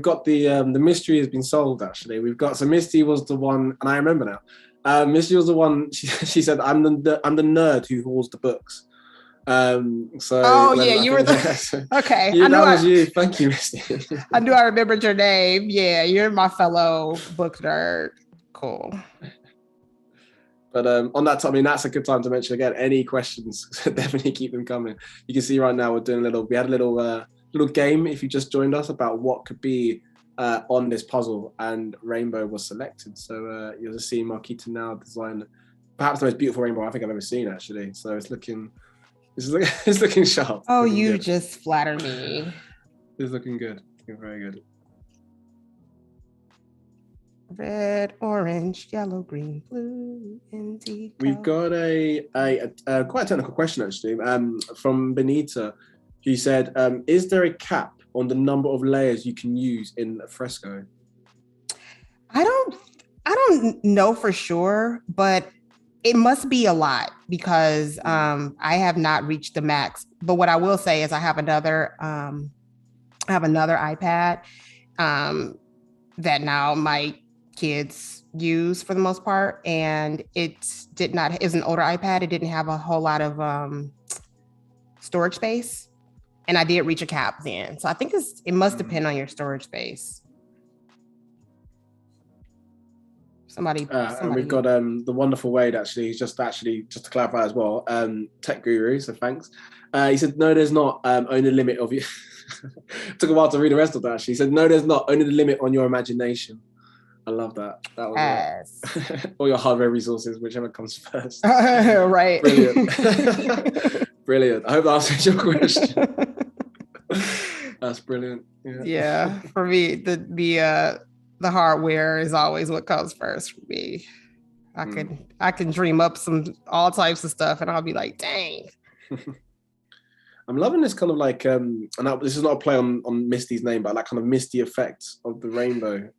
got the mystery has been solved. Actually, so Misty was the one, and I remember now. Misty was the one. She said, "I'm the nerd who hoards the books." You were the okay. Yeah, that was you. Thank you, Misty. I knew I remembered your name. Yeah, you're my fellow book nerd. Cool. But on that topic, I mean, that's a good time to mention again. Any questions? Definitely keep them coming. You can see right now we had a little game if you just joined us about what could be on this puzzle, and rainbow was selected. So you'll just see Markita now design perhaps the most beautiful rainbow I think I've ever seen, actually. So it's looking sharp. Oh, you good. Just flatter me. It's looking good. Looking very good. Red, orange, yellow, green, blue, indigo. We've got a quite a technical question actually from Benita, who said, "Is there a cap on the number of layers you can use in Fresco?" I don't know for sure, but it must be a lot because I have not reached the max. But what I will say is I have another iPad that now my kids use for the most part, and it's an older iPad. It didn't have a whole lot of storage space, and I did reach a cap then. So I think it must depend on your storage space. Somebody. And we've got the wonderful Wade actually. He's just to clarify as well, tech guru. So thanks. He said no, there's not only the limit of you. Took a while to read the rest of that. Actually, he said no, there's not only the limit on your imagination. I love that. That was yes. Or your hardware resources, whichever comes first. Right. Brilliant. Brilliant. I hope that answers your question. That's brilliant. Yeah. For me, the hardware is always what comes first for me. I can dream up all types of stuff, and I'll be like, dang. I'm loving this kind of like, and this is not a play on Misty's name, but like kind of Misty effect of the rainbow.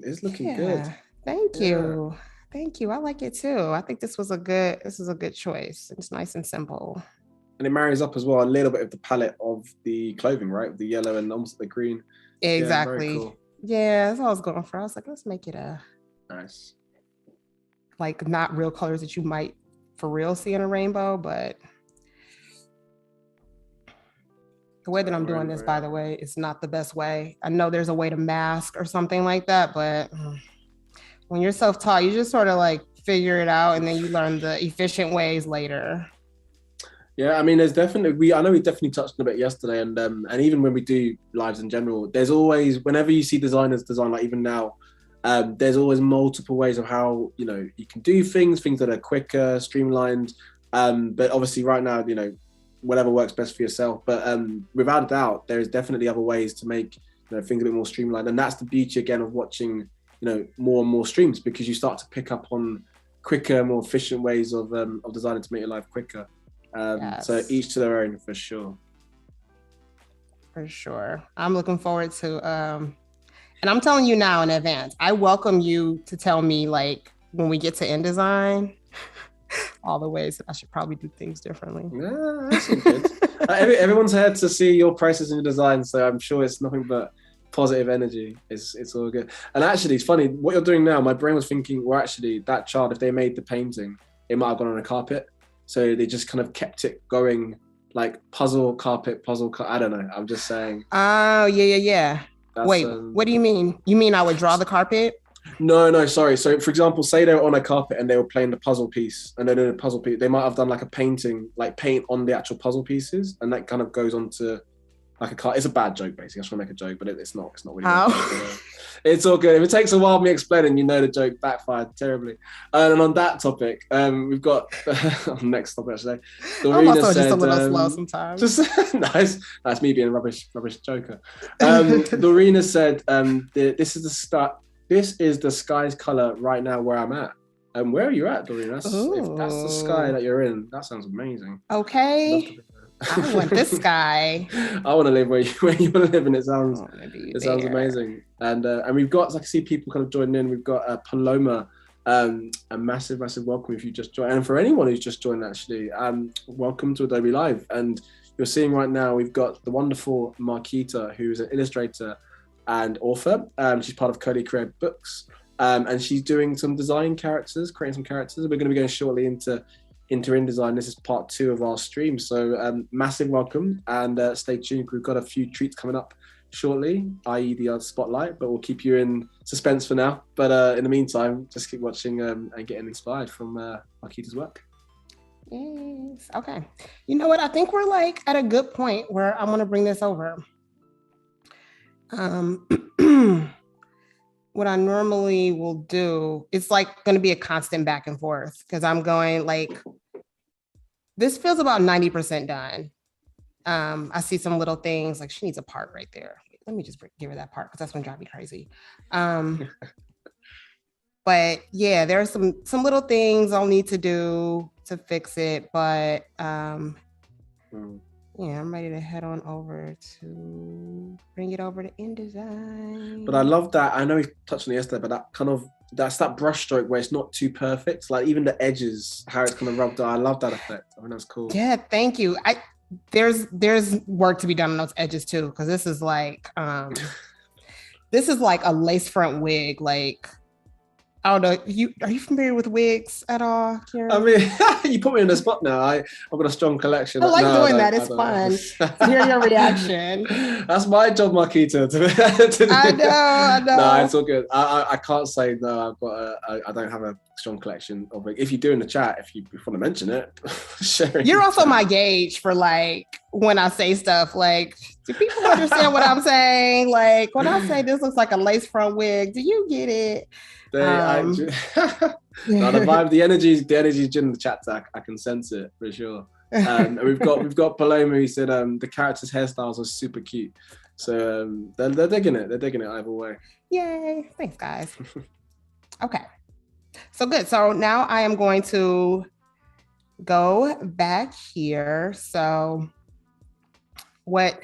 It's looking good. Thank you. Thank you. I like it too. I think this is a good choice. It's nice and simple. And it marries up as well a little bit of the palette of the clothing, right? The yellow and almost the green. Exactly. Yeah, very cool. Yeah, that's what I was going for. I was like, let's make it nice. Like not real colors that you might for real see in a rainbow, but the way that I'm doing this, by the way, is not the best way. I know there's a way to mask or something like that, but when you're self-taught, you just sort of like figure it out and then you learn the efficient ways later. Yeah, I mean, I know we definitely touched on a bit yesterday, and even when we do lives in general, there's always, whenever you see designers design, like even now, there's always multiple ways of how, you can do things that are quicker, streamlined. But obviously right now, whatever works best for yourself. But without a doubt, there is definitely other ways to make things a bit more streamlined. And that's the beauty again of watching more and more streams, because you start to pick up on quicker, more efficient ways of designing to make your life quicker. Yes. So each to their own, for sure. For sure. I'm looking forward to, and I'm telling you now in advance, I welcome you to tell me, like, when we get to InDesign, all the ways that I should probably do things differently. Yeah, that's all good. Everyone's here to see your process and your design, so I'm sure it's nothing but positive energy. It's all good. And actually, it's funny what you're doing now. My brain was thinking, well, actually, that child, if they made the painting, it might have gone on a carpet. So they just kind of kept it going, like puzzle carpet. I don't know. I'm just saying. Oh, yeah. Wait, what do you mean? You mean I would draw the carpet? No, sorry. So, for example, say they were on a carpet and they were playing the puzzle piece, and then in a puzzle piece, they might have done like a painting, like paint on the actual puzzle pieces, and that kind of goes on to like a car. It's a bad joke, basically. I was trying to make a joke, but it's not really. Oh. It's all good. If it takes a while me explaining, the joke backfired terribly. And on that topic, we've got next topic actually. I'm also just a little slow sometimes. Just nice. That's me being a rubbish joker. Dorina said, "This is the start. This is the sky's color right now where I'm at." And where are you at, Dorina? If that's the sky that you're in, that sounds amazing. Okay. I want this sky. I want to live where you want to live, and it sounds amazing. And we've got, I can see people kind of joining in. We've got Paloma, a massive welcome if you just joined, and for anyone who's just joined, actually, welcome to Adobe Live. And you're seeing right now we've got the wonderful Markita, who's an illustrator and author. She's part of Cody Create Books, and she's doing some design characters, creating some characters. We're going to be going shortly into InDesign. This is part 2 of our stream, so massive welcome, and stay tuned. We've got a few treats coming up shortly, i.e. the art spotlight, but we'll keep you in suspense for now. But in the meantime, just keep watching and getting inspired from Markita's work. Yes. Okay. You know what? I think we're like at a good point where I want to bring this over. What I normally will do, it's like going to be a constant back and forth, because I'm going like, this feels about 90% done. I see some little things like she needs a part right there. Let me just give her that part, because that's going to drive me crazy. But yeah, there are some little things I'll need to do to fix it. But yeah, I'm ready to head on over to bring it over to InDesign. But I love that. I know we touched on it yesterday, but that's that brush stroke where it's not too perfect. Like even the edges, how it's kind of rubbed out. I love that effect. I mean, that's cool. Yeah, thank you. There's work to be done on those edges too, because this is like a lace front wig. Like, I don't know. Are you familiar with wigs at all, Kieran? I mean, you put me in the spot now. I've got a strong collection. I like doing that. It's fun to hear your reaction. That's my job, Markita. I know. No, it's all good. I can't say no. I don't have a strong collection of it. If you do in the chat, if you want to mention it, share it. You're also my gauge for like when I say stuff. Like, do people understand what I'm saying? Like when I say this looks like a lace front wig, do you get it? No, the vibe, the energy's in the chat. I can sense it for sure. And we've got Paloma who said the characters' hairstyles are super cute. So they're digging it. They're digging it either way. Yay! Thanks, guys. Okay, so good. So now I am going to go back here. So what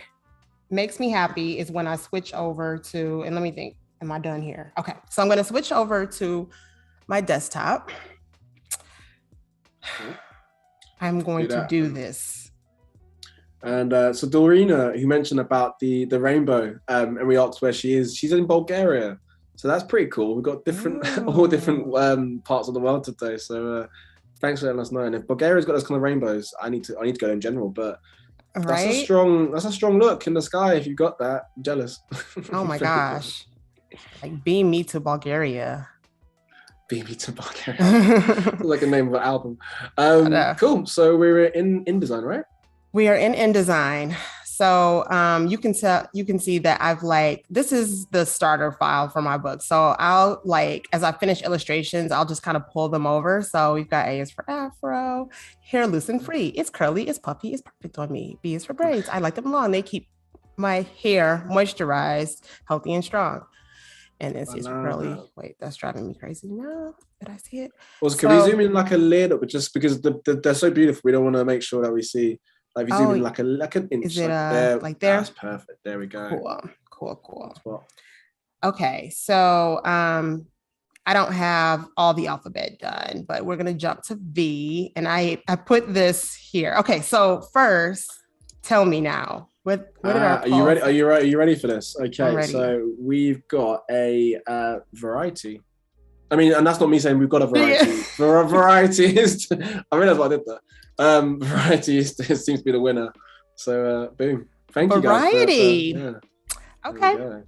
makes me happy is when I switch over to, and let me think. Am I done here? Okay, so I'm going to switch over to my desktop. I'm going to do this. And so Dorina, who mentioned about the rainbow, and we asked where she is. She's in Bulgaria, so that's pretty cool. We've got all different parts of the world today. So thanks for letting us know. And if Bulgaria's got those kind of rainbows, I need to go in general. But that's a strong look in the sky. If you've got that, I'm jealous. Oh my gosh. Like beam me to Bulgaria. Beam me to Bulgaria. Like a name of an album. Cool. So we're in InDesign, right? We are in InDesign. So you can see that I've like, this is the starter file for my book. So I'll like, as I finish illustrations, I'll just kind of pull them over. So we've got A is for afro, hair loose and free. It's curly, it's puffy, it's perfect on me. B is for braids. I like them long. They keep my hair moisturized, healthy and strong. And then C is for curly. Wait, that's driving me crazy. No, did I see it? Also, can we zoom in like a little bit, just because they're so beautiful? We don't want to make sure that we see. Like, if you zoom in like an inch. Is it there? That's perfect. There we go. Cool. Okay, so I don't have all the alphabet done, but we're gonna jump to V, and I put this here. Okay, so first, tell me now. What are you ready? Are you ready for this? Okay, so we've got a variety. I mean, and that's not me saying we've got a variety. Yeah. Variety is. I realized what I did there. Variety seems to be the winner. So boom. Thank you guys. Variety. Okay.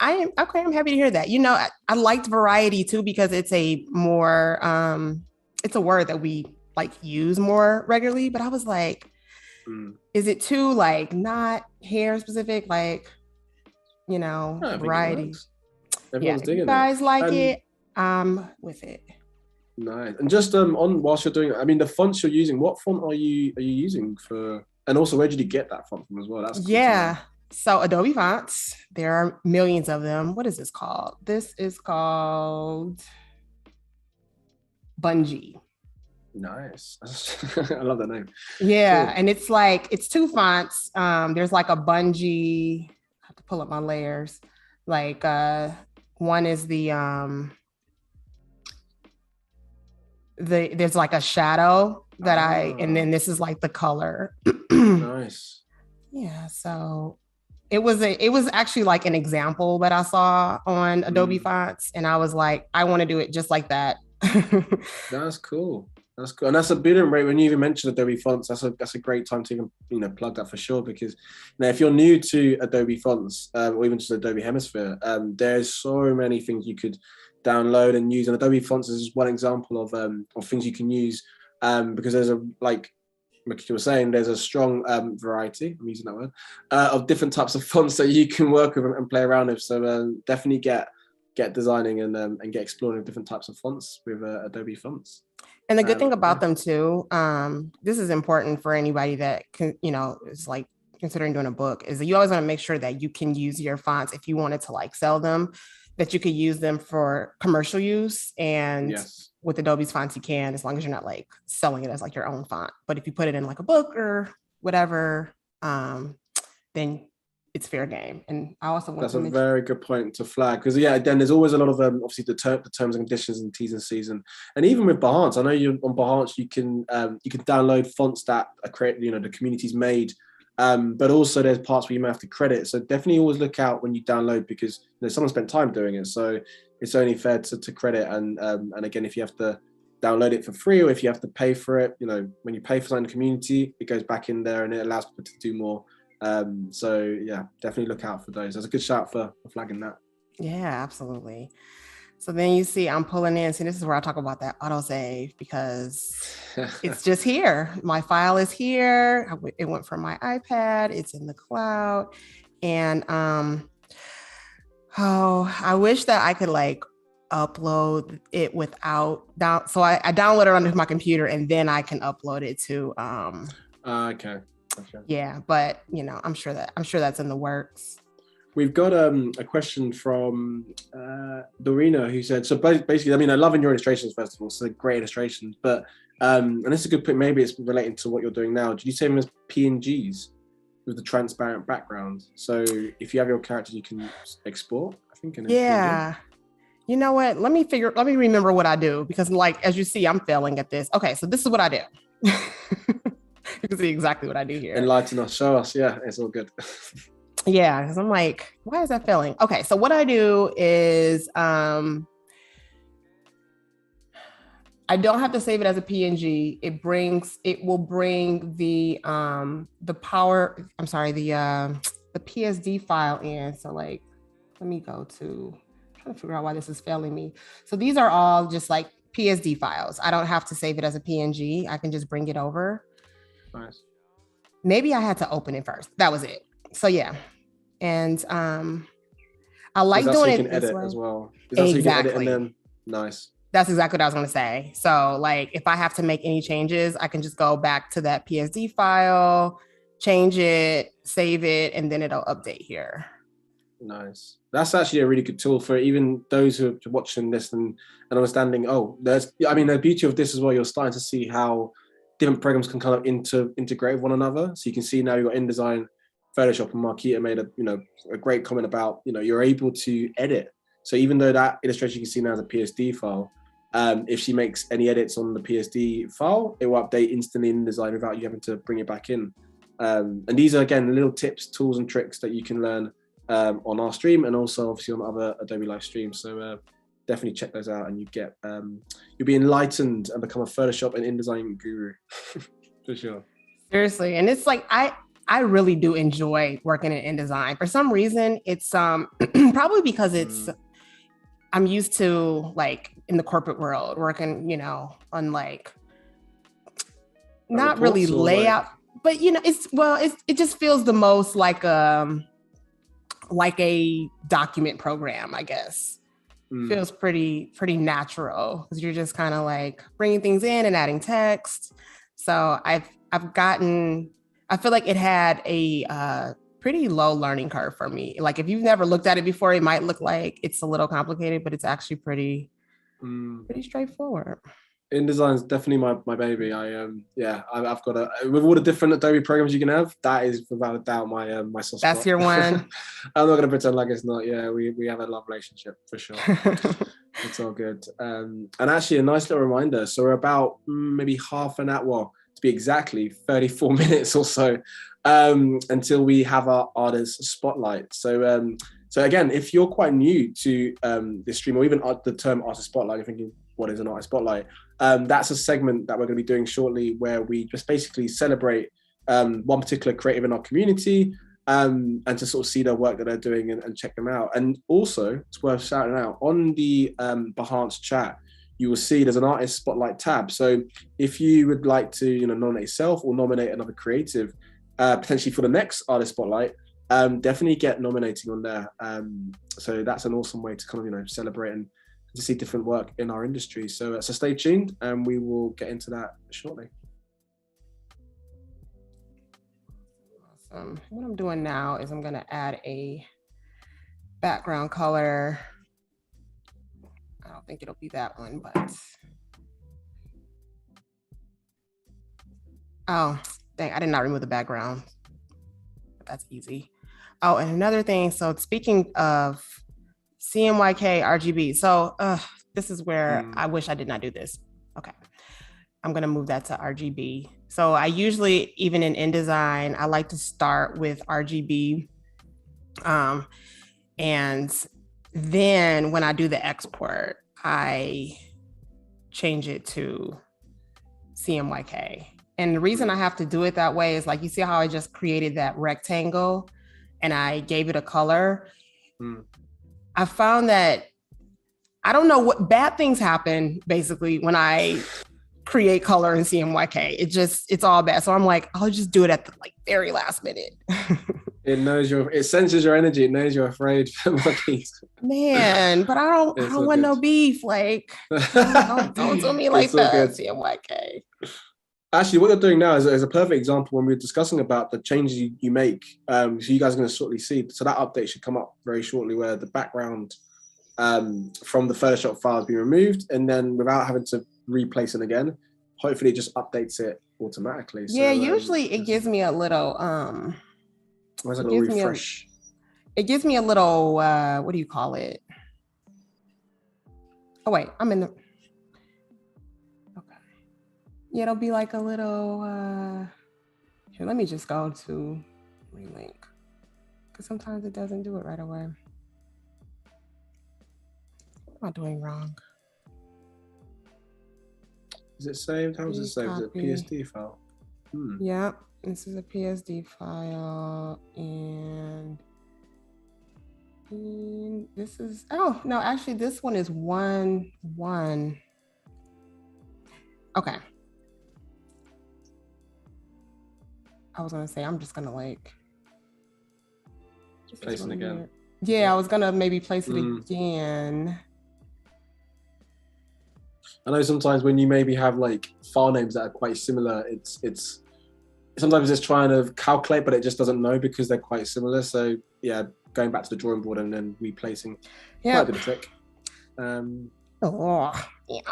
I'm happy to hear that. You know, I liked variety too, because it's a more it's a word that we like use more regularly, but I was like, is it too like not hair specific? Like, you know, variety. Everyone's digging it. You guys like it. I'm with it. Nice. And just on whilst you're doing it, I mean, the fonts you're using, what font are you using for? And also, where did you get that font from as well? That's cool. So Adobe Fonts, there are millions of them. What is this called? This is called Bungee. Nice. I love that name. Yeah, cool. And it's like, it's two fonts. There's like a Bungee. I have to pull up my layers. Like one is there's like a shadow that and then this is like the color. Nice. Yeah, so it was actually like an example that I saw on Adobe Fonts, and I was like, I want to do it just like that. That's cool. That's cool. And that's a brilliant rate. When you even mentioned Adobe Fonts, that's a great time to even, plug that for sure, because if you're new to Adobe Fonts or even just Adobe Hemisphere, there's so many things you could download and use. And Adobe Fonts is just one example of things you can use, because there's like Markita was saying, there's a strong variety, I'm using that word, of different types of fonts that you can work with and play around with. So definitely get designing and get exploring different types of fonts with Adobe Fonts. And the good thing about them too, this is important for anybody that can, is like considering doing a book, is that you always want to make sure that you can use your fonts if you wanted to like sell them, that you could use them for commercial use. And with Adobe's fonts, you can, as long as you're not like selling it as like your own font. But if you put it in like a book or whatever, then it's fair game. And I also want to mention, a very good point to flag, because then there's always a lot of obviously the terms and conditions and T's and C's, and even with Behance, I know you on Behance you can download fonts that are created, the community's made, but also there's parts where you may have to credit. So definitely always look out when you download, because someone spent time doing it, so it's only fair to credit. And again, if you have to download it for free, or if you have to pay for it, when you pay for something in the community, it goes back in there and it allows people to do more. So yeah, definitely look out for those. That's a good shout for flagging that. Yeah, absolutely. So then you see I'm pulling in. See, this is where I talk about that autosave, because it's just here. My file is here. It went from my iPad. It's in the cloud. And I wish that I could like upload it without so I download it onto my computer and then I can upload it to okay. Yeah, but I'm sure that's in the works. We've got a question from Dorina, who said, so basically, I mean, I'm loving your illustrations, first of all, so great illustrations, but and this is a good point, maybe it's relating to what you're doing now. Did you say them as PNGs with the transparent background? So if you have your characters, you can export, I think. Yeah. PNG. You know what? Let me remember what I do, because like, as you see, I'm failing at this. Okay, so this is what I do. You can see exactly what I do here. Enlighten us, show us. Yeah, it's all good. Yeah, because I'm like, why is that failing? Okay, so what I do is I don't have to save it as a PNG. It will bring the PSD file in. So like, let me go to, I'm trying to figure out why this is failing me. So these are all just like PSD files. I don't have to save it as a PNG. I can just bring it over. Nice. Maybe I had to open it first. That was it. So yeah. And I So is like that so doing you it can this edit way. as well? Is that so you can edit and Exactly. then nice? That's exactly what I was going to say. So, like, if I have to make any changes, I can just go back to that PSD file, change it, save it, and then it'll update here. Nice. That's actually a really good tool for even those who are watching this and understanding. Oh, I mean, the beauty of this as well, you're starting to see how different programs can kind of integrate with one another. So you can see now you've got InDesign, Photoshop, and Markita made a great comment about, you're able to edit. So even though that illustration you can see now is a PSD file, if she makes any edits on the PSD file, it will update instantly in InDesign without you having to bring it back in. And these are, again, little tips, tools, and tricks that you can learn on our stream and also obviously on other Adobe live streams. So definitely check those out, and you'll be enlightened and become a Photoshop and InDesign guru for sure. Seriously, and it's like I really do enjoy working in InDesign. For some reason, it's probably because I'm used to, like, in the corporate world working, on like not really layout, but it just feels the most like a document program, I guess. Feels pretty natural because you're just kind of like bringing things in and adding text. So I feel like it had a pretty low learning curve for me. Like, if you've never looked at it before, it might look like it's a little complicated, but it's actually pretty straightforward. InDesign is definitely my baby. I've got with all the different Adobe programs you can have, that is without a doubt my soft spot. That's your one. I'm not gonna pretend like it's not. Yeah, we have a love relationship for sure. It's all good. And actually, a nice little reminder. So we're about maybe half an hour, well, to be exactly 34 minutes or so, until we have our artist spotlight. So again, if you're quite new to this stream, or even the term artist spotlight, you're thinking, what is an artist spotlight? That's a segment that we're going to be doing shortly, where we just basically celebrate one particular creative in our community, and to sort of see their work that they're doing and check them out. And also, it's worth shouting out on the Behance chat, you will see there's an artist spotlight tab. So if you would like to nominate yourself or nominate another creative, potentially for the next artist spotlight, definitely get nominating on there. So that's an awesome way to kind of celebrate and to see different work in our industry. So stay tuned, and we will get into that shortly. Awesome. What I'm doing now is I'm going to add a background color. I don't think it'll be that one, but oh, dang, I did not remove the background. That's easy. Oh, and another thing. So speaking of CMYK RGB, so this is where I wish I did not do this. Okay, I'm gonna move that to RGB. So I usually, even in InDesign, I like to start with RGB, and then when I do the export, I change it to CMYK. And the reason I have to do it that way is, like, you see how I just created that rectangle and I gave it a color. I found that I don't know what bad things happen basically when I create color in CMYK. It's all bad. So I'm like, I'll just do it at the very last minute. It senses your energy. It knows you're afraid. Man, but I don't want no beef. Like, don't do me like that, CMYK. Actually, what you're doing now is a perfect example when we were discussing about the changes you make. So you guys are going to shortly see. So that update should come up very shortly, where the background from the Photoshop file has been removed, and then without having to replace it again, hopefully it just updates it automatically. Yeah, usually it gives me a little refresh. It gives me a little what do you call it? Oh wait, I'm in the okay. Yeah, it'll be like a little here, let me just go to relink, because sometimes it doesn't do it right away. What am I doing wrong? Is it saved? How is it saved? Is it a PSD file? Yeah, this is a PSD file, and this is, oh no, actually this one is 1.1. Okay. I was gonna say, I'm just gonna Placing again. Weird. Yeah, I was gonna maybe place it again. I know sometimes when you maybe have like file names that are quite similar, it's sometimes it's trying to calculate, but it just doesn't know because they're quite similar. So yeah, going back to the drawing board and then replacing quite a bit of trick.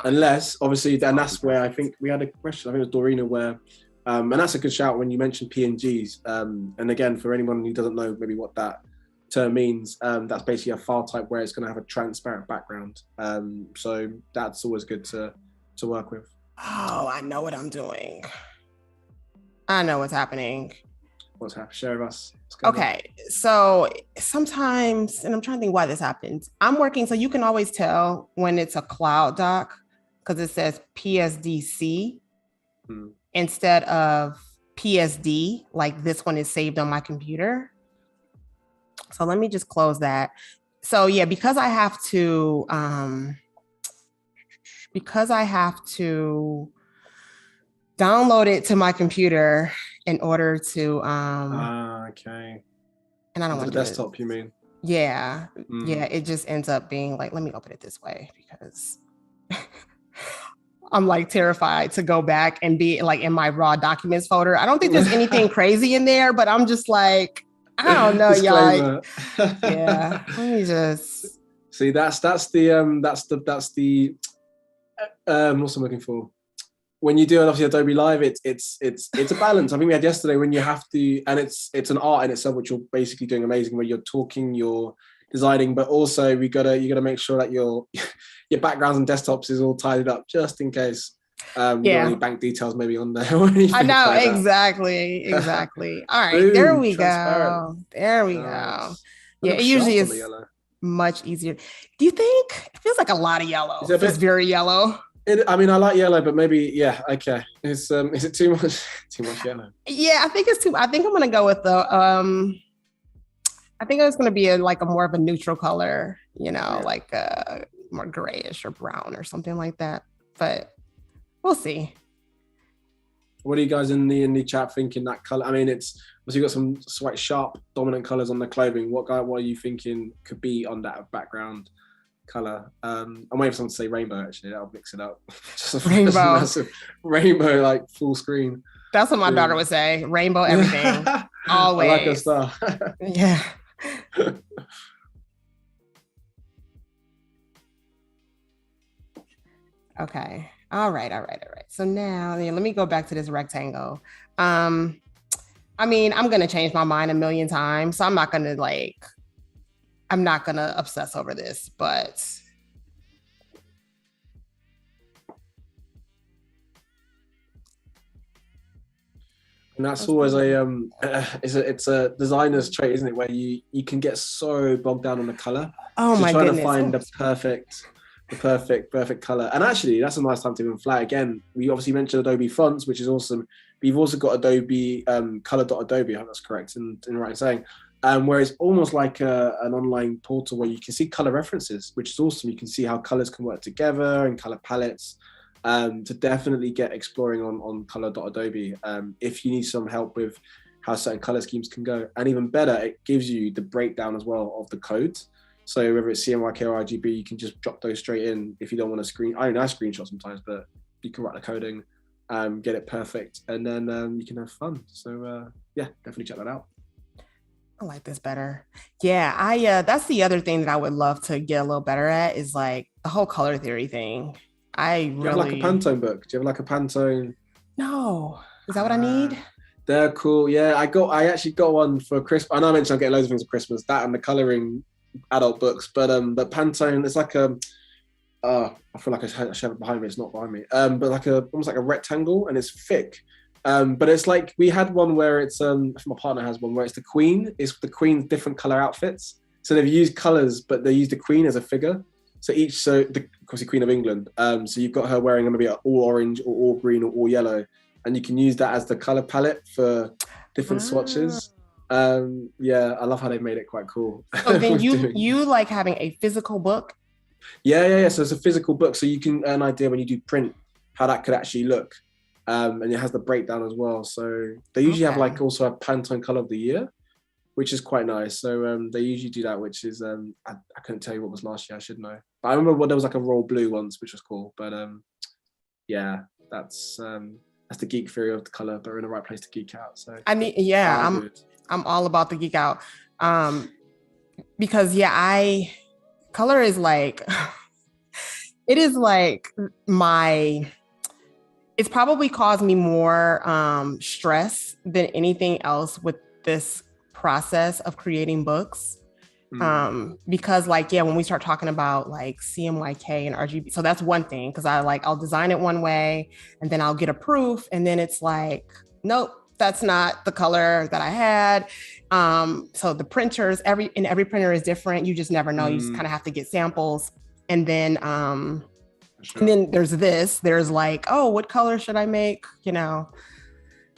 Unless obviously, and that's where I think we had a question. I think it was Dorina where, and that's a good shout when you mentioned PNGs. And again, for anyone who doesn't know maybe what that term means, that's basically a file type where it's going to have a transparent background. So that's always good to work with. Oh, I know what I'm doing. I know what's happening. What's happening? Share with us. Okay, so sometimes, and I'm trying to think why this happens. I'm working, so you can always tell when it's a cloud doc because it says PSDC instead of PSD, like this one is saved on my computer. So let me just close that. So yeah, because I have to download it to my computer in order to okay. And I don't want the desktop, you mean? Yeah. Yeah, it just ends up being like, let me open it this way because I'm like terrified to go back and be like in my raw documents folder. I don't think there's anything crazy in there, but I'm just like, I don't know, y'all. Yeah, let me just see. That's the what's I'm looking for. When you do it, obviously Adobe Live, it's a balance. I think we had yesterday when you have to, and it's an art in itself, which you're basically doing amazing, where you're talking, you're designing, but also you gotta make sure that your backgrounds and desktops is all tidied up just in case. Any bank details maybe on there. Or anything I know like exactly. All right, boom, there we go. There we go. Yeah, it usually is much easier. Do you think it feels like a lot of yellow? It's very yellow. I mean, I like yellow, but maybe, yeah, okay. Is it too much yellow? Yeah, I think it's too. I think I'm gonna go with the. I think it's gonna be a more of a neutral color, like more grayish or brown or something like that. But we'll see. What are you guys in the chat thinking that color? I mean, it's obviously got some quite sharp, dominant colors on the clothing. What are you thinking could be on that background color? I'm waiting for someone to say rainbow. Actually, that'll mix it up. Just a rainbow, massive rainbow, like full screen. That's what my daughter would say. Rainbow, everything, always. I like her style. Yeah. Okay. All right. So now, let me go back to this rectangle. I mean, I'm gonna change my mind a million times, so I'm not gonna obsess over this, but and that's always it's a designer's trait, isn't it? Where you can get so bogged down on the color. Oh my goodness. Trying to find the perfect color. And actually, that's a nice time to even flag again. We obviously mentioned Adobe Fonts, which is awesome. But you've also got Adobe color.adobe. I hope that's correct in right in saying. Where it's almost like an online portal where you can see color references, which is awesome. You can see how colors can work together and color palettes. To definitely get exploring on color.adobe if you need some help with how certain color schemes can go. And even better, it gives you the breakdown as well of the codes. So whether it's CMYK or RGB, you can just drop those straight in if you don't want to I screenshot sometimes, but you can write the coding, get it perfect, and then you can have fun. So yeah, definitely check that out. I like this better. Yeah, that's the other thing that I would love to get a little better at is like the whole color theory thing. Do you have like a Pantone book? Do you have like a Pantone? No. Is that what I need? They're cool. Yeah, I actually got one for Christmas. I know I mentioned I'm getting loads of things for Christmas, that and the coloring adult books, but Pantone, it's like I feel like I should have it behind me. It's not behind me. But like almost like a rectangle, and it's thick. But it's like we had one where it's my partner has one where it's the Queen's different color outfits. So they've used colors, but they used the Queen as a figure. So of course, the Queen of England. So you've got her wearing maybe all orange or all green or all yellow, and you can use that as the color palette for different swatches. Yeah, I love how they made it quite cool. So then you like having a physical book? Yeah. So it's a physical book, so you can get an idea when you do print how that could actually look, and it has the breakdown as well. So they usually have like also a Pantone color of the year. which is quite nice. So they usually do that, which is I couldn't tell you what was last year. I should know, but I remember there was like a royal blue once, which was cool. But yeah, that's the geek theory of the color, but we're in the right place to geek out. So I'm all about the geek out, because color is like it is like it's probably caused me more stress than anything else with this process of creating books. Because when we start talking about like CMYK and RGB, so that's one thing, because I'll design it one way and then I'll get a proof and then it's like, nope, that's not the color that I had. So the printers, every printer is different. You just never know. You just kind of have to get samples. And then there's like, oh, what color should I make?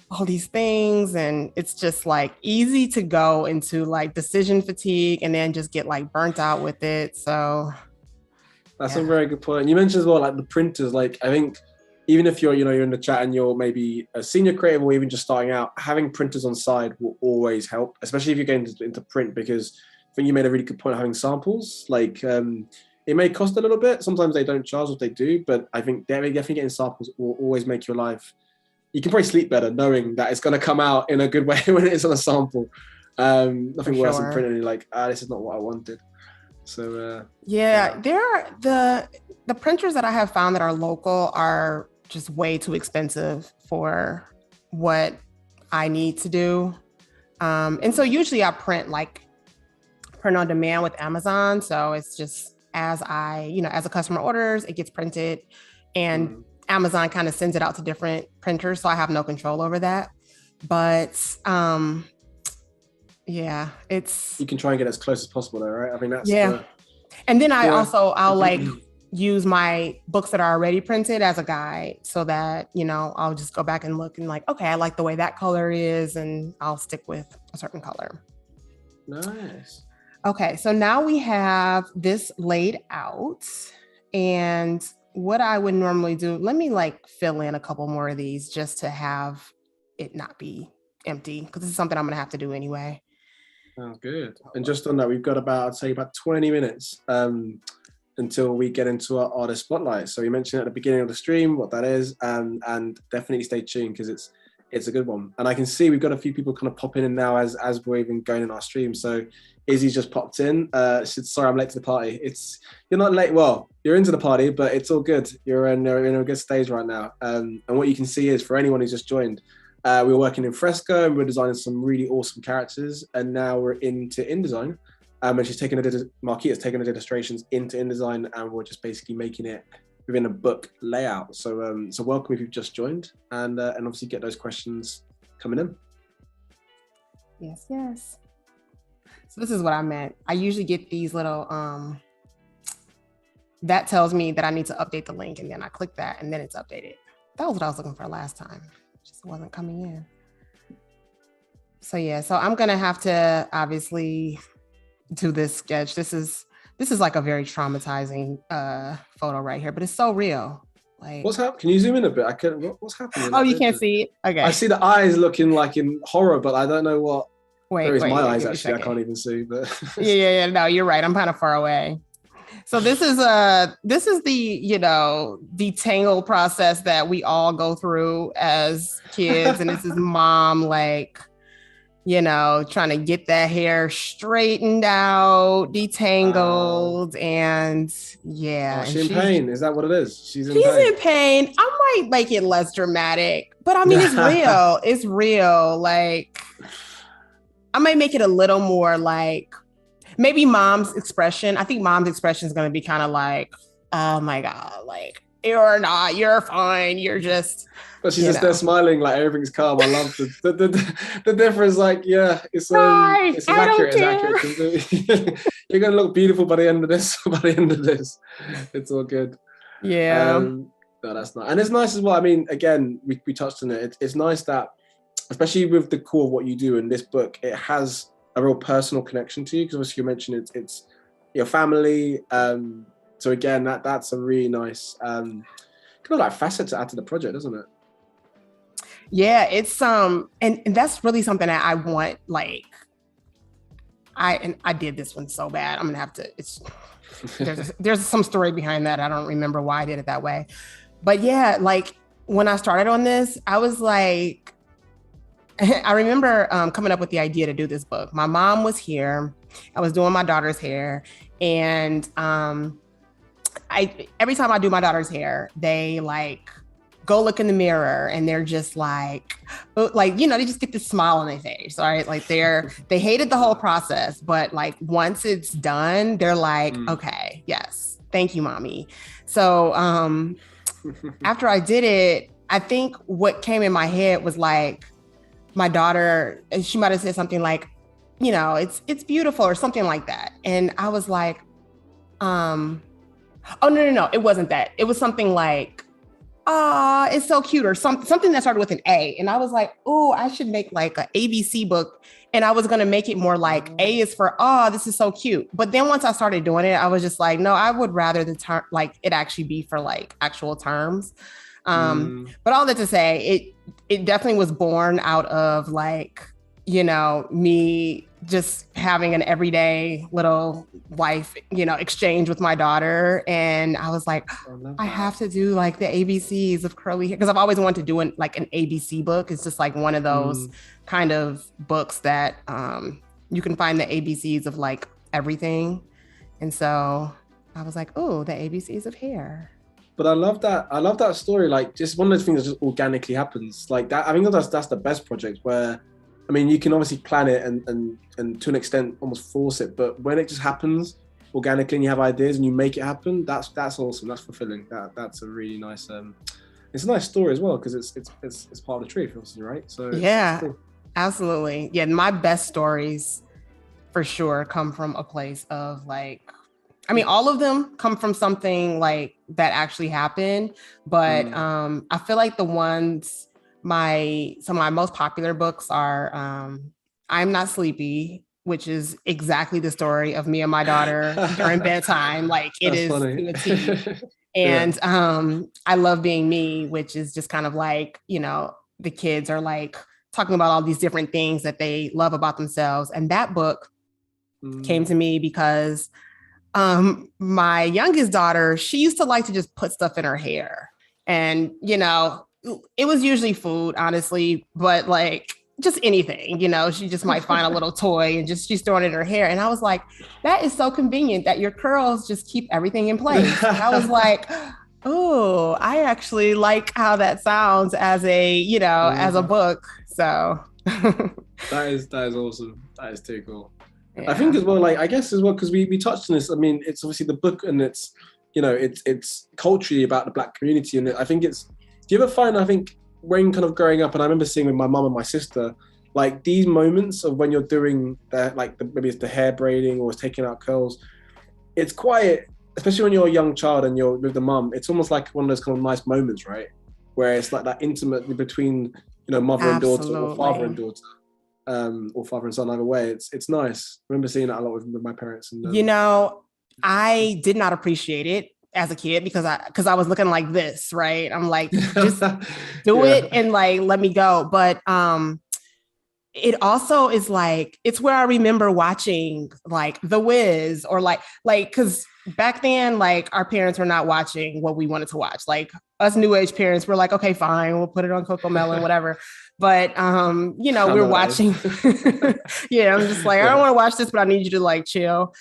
All these things. And it's just like easy to go into like decision fatigue and then just get like burnt out with it. So that's a very good point. You mentioned as well, like the printers, like I think even if you're in the chat and you're maybe a senior creative or even just starting out, having printers on side will always help, especially if you're getting into print, because I think you made a really good point of having samples. Like it may cost a little bit. Sometimes they don't charge what they do, but I think definitely getting samples will always make your life, you can probably sleep better knowing that it's going to come out in a good way when it's on a sample. Nothing worse than printing and you're like, this is not what I wanted. So there are the printers that I have found that are local are just way too expensive for what I need to do. And so usually I print on demand with Amazon. So it's just as a customer orders, it gets printed and Amazon kind of sends it out to different printers. So I have no control over that. But you can try and get as close as possible though, right? I mean, that's and then I'll like use my books that are already printed as a guide so that, I'll just go back and look and like, okay, I like the way that color is and I'll stick with a certain color. Nice. Okay, so now we have this laid out, and what I would normally do, let me like fill in a couple more of these just to have it not be empty, because this is something I'm gonna have to do anyway. Sounds good. And just on that, we've got about 20 minutes until we get into our artist spotlight. So you mentioned at the beginning of the stream what that is, and definitely stay tuned because it's a good one. And I can see we've got a few people kind of popping in now as we're even going in our stream. So Izzy's just popped in. Sorry, I'm late to the party. You're not late. Well, you're into the party, but it's all good. You're in a good stage right now. And what you can see is, for anyone who's just joined, we were working in Fresco and we're designing some really awesome characters. And now we're into InDesign. And Markita's taken the illustrations into InDesign, and we're just basically making it within a book layout. So welcome if you've just joined, and obviously get those questions coming in. Yes. So this is what I meant. I usually get these little, that tells me that I need to update the link, and then I click that and then it's updated. That was what I was looking for last time. It just wasn't coming in. So I'm gonna have to obviously do this sketch. This is like a very traumatizing photo right here, but it's so real. Like, what's happening? Can you zoom in a bit? What's happening? Oh, you can't see it? Okay. I see the eyes looking like in horror, but I don't know what. Wait, my eyes actually. I can't even see. But yeah. No, you're right. I'm kind of far away. So this is the detangle process that we all go through as kids, and this is mom trying to get that hair straightened out, detangled, and she's in pain. Is that what it is? She's in pain. I might make it less dramatic, but I mean, it's real. It's real. Like, I might make it a little more like, maybe mom's expression. I think mom's expression is going to be kind of like, oh my God, like, you're fine. You're just. But she's just there smiling, like everything's calm. I love the difference. Like, it's accurate. It's accurate. You're gonna look beautiful by the end of this. It's all good. Yeah. No, that's nice, and it's nice as well. I mean, again, we touched on it. It's nice that, especially with the core of what you do in this book, it has a real personal connection to you, because obviously you mentioned it's your family. So again, that's a really nice kind of like facet to add to the project, doesn't it? Yeah, it's and that's really something that I want, like, I did this one so bad. I'm gonna have to. There's some story behind that. I don't remember why I did it that way, but yeah, like when I started on this, I was like, I remember coming up with the idea to do this book. My mom was here. I was doing my daughter's hair, and every time I do my daughter's hair, they like go look in the mirror and they're just like, they just get this smile on their face, right? Like they hated the whole process, but like once it's done, they're like, okay, yes, thank you, mommy. So after I did it, I think what came in my head was like, my daughter, she might've said something like, it's beautiful or something like that. And I was like, oh, no, it wasn't that. It was something like, it's so cute, or something that started with an A. And I was like, oh, I should make like an ABC book. And I was going to make it more like A is for, this is so cute. But then once I started doing it, I was just like, no, I would rather the term, like it actually be for like actual terms. But all that to say, it definitely was born out of like, me just having an everyday little life, exchange with my daughter. And I was like, I have to do like the ABCs of curly hair, because I've always wanted to do like an ABC book. It's just like one of those kind of books that you can find the ABCs of like everything. And so I was like, oh, the ABCs of hair. But I love that story. Like, just one of those things that just organically happens like that. I think that's the best project where, I mean, you can obviously plan it and to an extent almost force it, but when it just happens organically and you have ideas and you make it happen, that's awesome. That's fulfilling. That's a really nice. It's a nice story as well because it's part of the truth, obviously, right? So yeah, cool. Absolutely. Yeah, my best stories for sure come from a place of like, I mean, all of them come from something like that actually happened, but I feel like the ones. Some of my most popular books are I'm Not Sleepy, which is exactly the story of me and my daughter during bedtime. Like it is to a T. And I Love Being Me, which is just kind of like, the kids are like talking about all these different things that they love about themselves. And that book came to me because my youngest daughter, she used to like to just put stuff in her hair. And, it was usually food, honestly, but like just anything, she just might find a little toy and she's throwing it in her hair. And I was like, that is so convenient that your curls just keep everything in place. And I was like, oh, I actually like how that sounds as as a book. So that is awesome. That is too cool. Yeah. I think as well, like, I guess as well, because we touched on this, I mean, it's obviously the book and it's, it's culturally about the Black community. And I think do you ever find, I think, when kind of growing up, and I remember seeing with my mum and my sister, like these moments of when you're doing maybe it's the hair braiding or it's taking out curls, it's quite, especially when you're a young child and you're with the mum, it's almost like one of those kind of nice moments, right? Where it's like that intimate between, mother and daughter or father and daughter, or father and son, either way. It's nice. I remember seeing that a lot with my parents. And I did not appreciate it as a kid because I was looking like this, right? I'm like, just do it and like, let me go. But it also is like, it's where I remember watching like The Wiz or like, cause back then, like our parents were not watching what we wanted to watch. Like us new age parents were like, okay, fine, we'll put it on Cocomelon, whatever. But, we're watching. Yeah. I'm just like, I don't want to watch this, but I need you to like chill.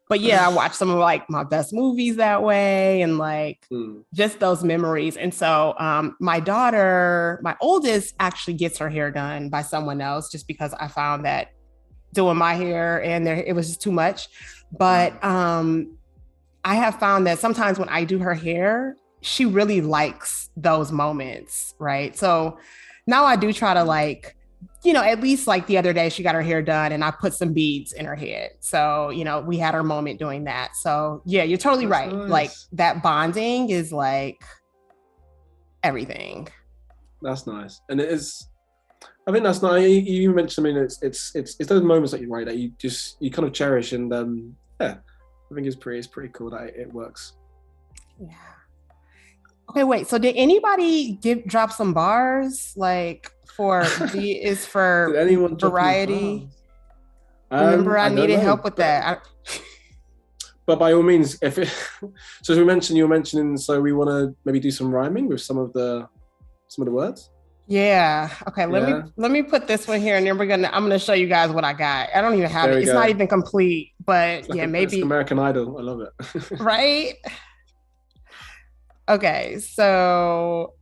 But yeah, I watched some of like my best movies that way and like just those memories. And so my daughter, my oldest, actually gets her hair done by someone else just because I found that doing my hair and it was just too much. But I have found that sometimes when I do her hair, she really likes those moments, right? So now I do try to like, at least like the other day she got her hair done and I put some beads in her head. So, we had our moment doing that. So yeah, you're totally right. Nice. Like that bonding is like everything. That's nice. And it is, I think that's nice. You mentioned, I mean, it's those moments that you write that you kind of cherish. And I think it's pretty cool that it works. Yeah. Okay, wait. So did anybody drop some bars like for did anyone variety? Remember, I don't needed know, help with that. but by all means, if it, so as you were mentioning, so we want to maybe do some rhyming with some of the words. Yeah. Okay. Yeah. Let me put this one here, and then I'm gonna show you guys what I got. I don't even have There it. we It's go. not even complete, but It's like yeah, it's like maybe. American Idol. I love it. Right. Okay. So,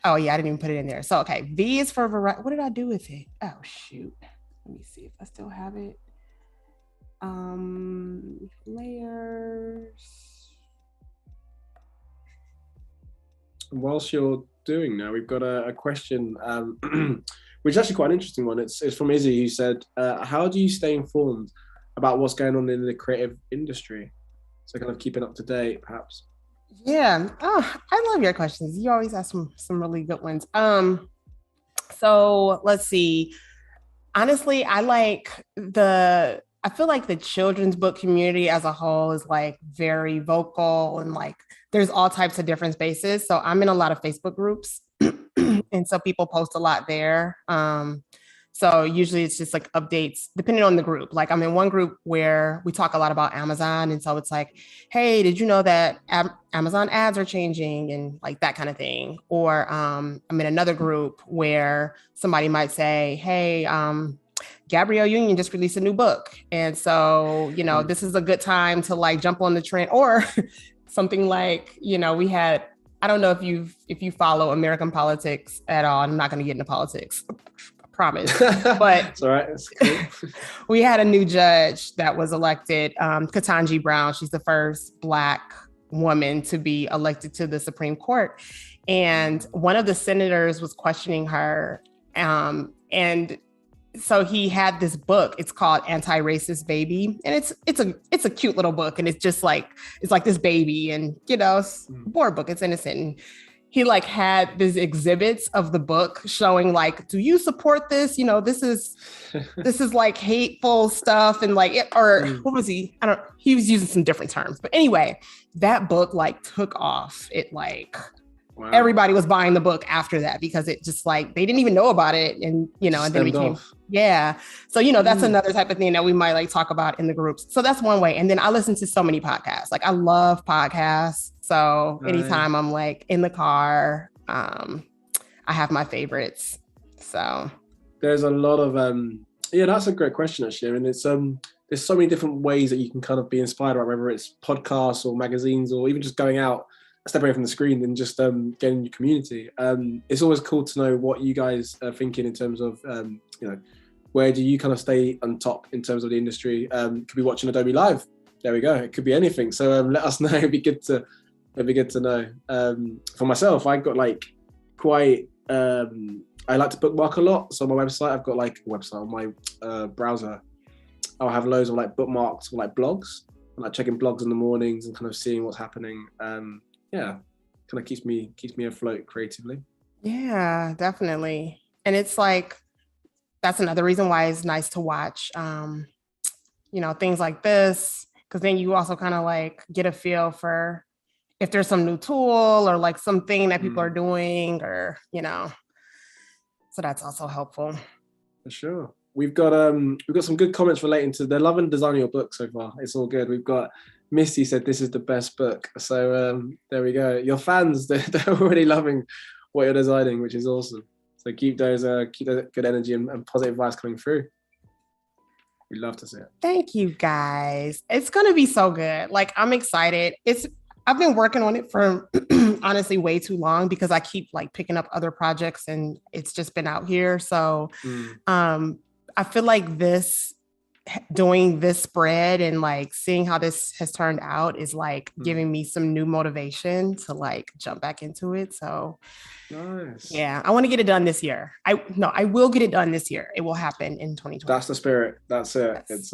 oh yeah, I didn't even put it in there. So okay, V is for variety. What did I do with it? Oh shoot. Let me see if I still have it. Layers. Whilst you're doing now, we've got a question, which is actually quite an interesting one. It's from Izzy, who said, how do you stay informed about what's going on in the creative industry? So kind of keeping up to date, perhaps. Yeah. Oh, I love your questions. You always ask some really good ones. So let's see. Honestly, I feel like the children's book community as a whole is like very vocal, and like there's all types of different spaces. So I'm in a lot of Facebook groups and so people post a lot there. So usually it's just like updates depending on the group. Like I'm in one group where we talk a lot about Amazon. And so it's like, hey, did you know that Amazon ads are changing and like that kind of thing? Or I'm in another group where somebody might say, hey, Gabrielle Union just released a new book. And so, this is a good time to like jump on the trend. Or something like, we had, I don't know if you follow American politics at all. I'm not going to get into politics, I promise. But it's all right. It's cool. We had a new judge that was elected, Ketanji Brown. She's the first Black woman to be elected to the Supreme Court. And one of the senators was questioning her. And so he had this book. It's called Anti-Racist Baby. And it's a cute little book. And it's just like, it's like this baby, and it's a board book. It's innocent. And he like had these exhibits of the book showing like, do you support this? This is like hateful stuff. And like, what was he? He was using some different terms, but anyway, that book like took off. It like, wow. Everybody was buying the book after that because it just like, they didn't even know about it. And, and then it became, yeah. So, that's another type of thing that we might like talk about in the groups. So that's one way. And then I listen to so many podcasts. Like I love podcasts. So anytime I'm like in the car, I have my favorites. So there's a lot of, that's a great question actually. I mean, it's, there's so many different ways that you can kind of be inspired by, whether it's podcasts or magazines or even just going out, step away from the screen and just getting your community. It's always cool to know what you guys are thinking in terms of, where do you kind of stay on top in terms of the industry? Could be watching Adobe Live. There we go. It could be anything. So let us know. It'd be good to know. For myself, I've got like quite, I like to bookmark a lot. So on my website, I've got like a website on my browser. I'll have loads of like bookmarks or like blogs, and like checking blogs in the mornings and kind of seeing what's happening. Kind of keeps me afloat creatively. Yeah, definitely. And it's like, that's another reason why it's nice to watch, things like this, because then you also kind of like get a feel for if there's some new tool or like something that people are doing, or, so that's also helpful. For sure. We've got some good comments relating to the love and design of your book so far. It's all good. We've got Misty said this is the best book. So there we go. Your fans, they're already loving what you're designing, which is awesome. So keep that good energy and positive vibes coming through. We'd love to see it. Thank you guys. It's going to be so good. Like, I'm excited. I've been working on it for honestly way too long because I keep like picking up other projects and it's just been out here. So I feel like doing this spread and like seeing how this has turned out is like giving me some new motivation to like jump back into it. So nice. Yeah, I want to get it done this year. I will get it done this year. It will happen in 2020. That's the spirit. That's it. Yes. It's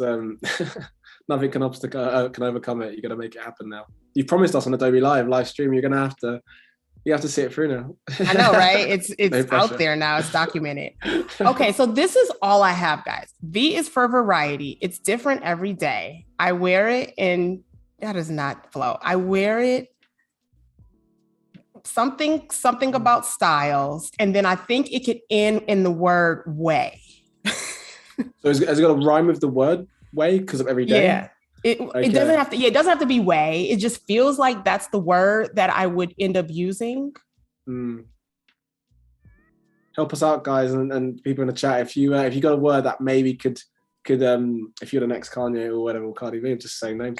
nothing can overcome it. You got to make it happen now. You promised us on Adobe live stream. You're gonna have to see it through now. I know, right? It's no out there now. It's documented. Okay, so this is all I have, guys. V is for variety. It's different every day. I wear it and that does not flow. I wear it something about styles, and then I think it could end in the word way. So has it got a rhyme with the word way because of every day? Yeah. It doesn't have to, it doesn't have to be way. It just feels like that's the word that I would end up using. Help us out, guys, and people in the chat. If you got a word that maybe could if you're the next Kanye or whatever, or Cardi B, just say name,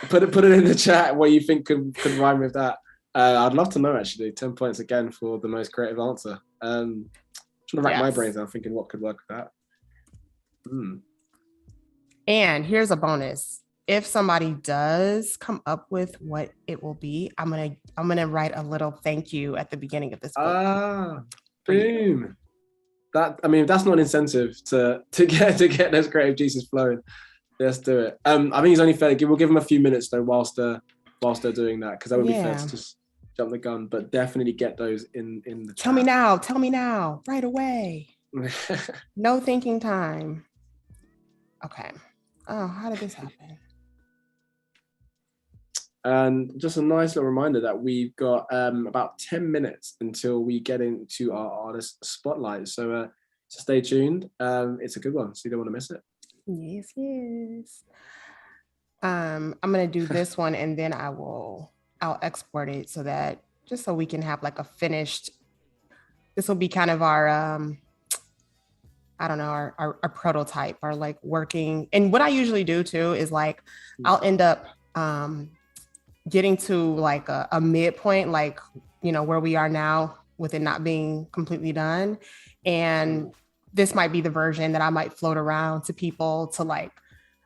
put it in the chat what you think could rhyme with that. I'd love to know, actually. 10 points again for the most creative answer. Trying to rack my brains out, thinking what could work with that. And here's a bonus. If somebody does come up with what it will be, I'm gonna write a little thank you at the beginning of this book. Boom. That, I mean, that's not an incentive to get those creative juices flowing. Let's do it. I think it's only fair. We'll give them a few minutes though whilst they're doing that, because that would be fair to just jump the gun. But definitely get those in the chat. Tell me now, right away. No thinking time. Okay. Oh, how did this happen? And just a nice little reminder that we've got about 10 minutes until we get into our artist spotlight. So stay tuned. It's a good one, so you don't want to miss it. Yes. I'm gonna do this one, and then I'll export it so that just so we can have like a finished. This will be kind of our I don't know, our prototype, our like working. And what I usually do too is like I'll end up getting to like a midpoint, like, you know, where we are now with it not being completely done. And this might be the version that I might float around to people to like,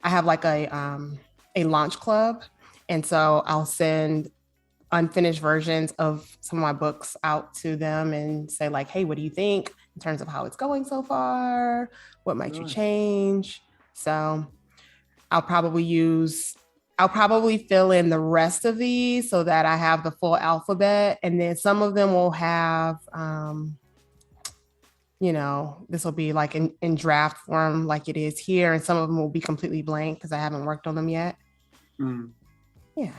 I have like a launch club. And so I'll send unfinished versions of some of my books out to them and say like, hey, what do you think in terms of how it's going so far? What might you change? So I'll probably fill in the rest of these so that I have the full alphabet. And then some of them will have, you know, this will be like in draft form like it is here. And some of them will be completely blank because I haven't worked on them yet. Yeah.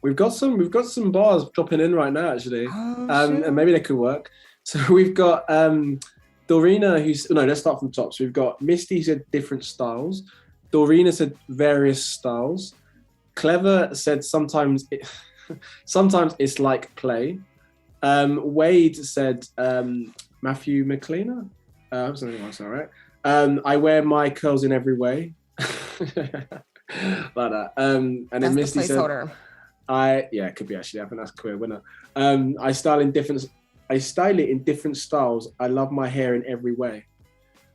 We've got some bars dropping in right now, actually. And maybe they could work. So we've got Dorina, let's start from the top. So we've got Misty said different styles. Dorina said various styles. Clever said sometimes it's like play. Wade said Matthew McLeaner. I hope something else, all right. I wear my curls in every way. Like that. And that's then Misty said, it could be actually. I think that's a clear winner. I style it in different styles. I love my hair in every way.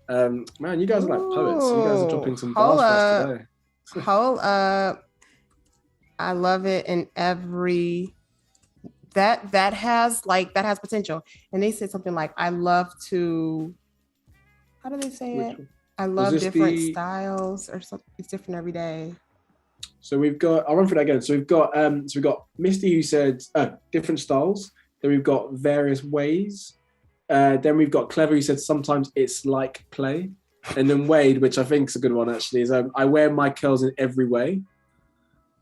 Man, you guys are like poets. You guys are dropping some bars for us today. Hold up. I love it in every that has potential. And they said something like, I love to, how do they say it? I love different styles or something. It's different every day. So we've got, I'll run through that again. So we've got Misty who said different styles. Then we've got various ways. Then we've got Clever who said sometimes it's like play. And then Wade, which I think is a good one actually, is I wear my curls in every way.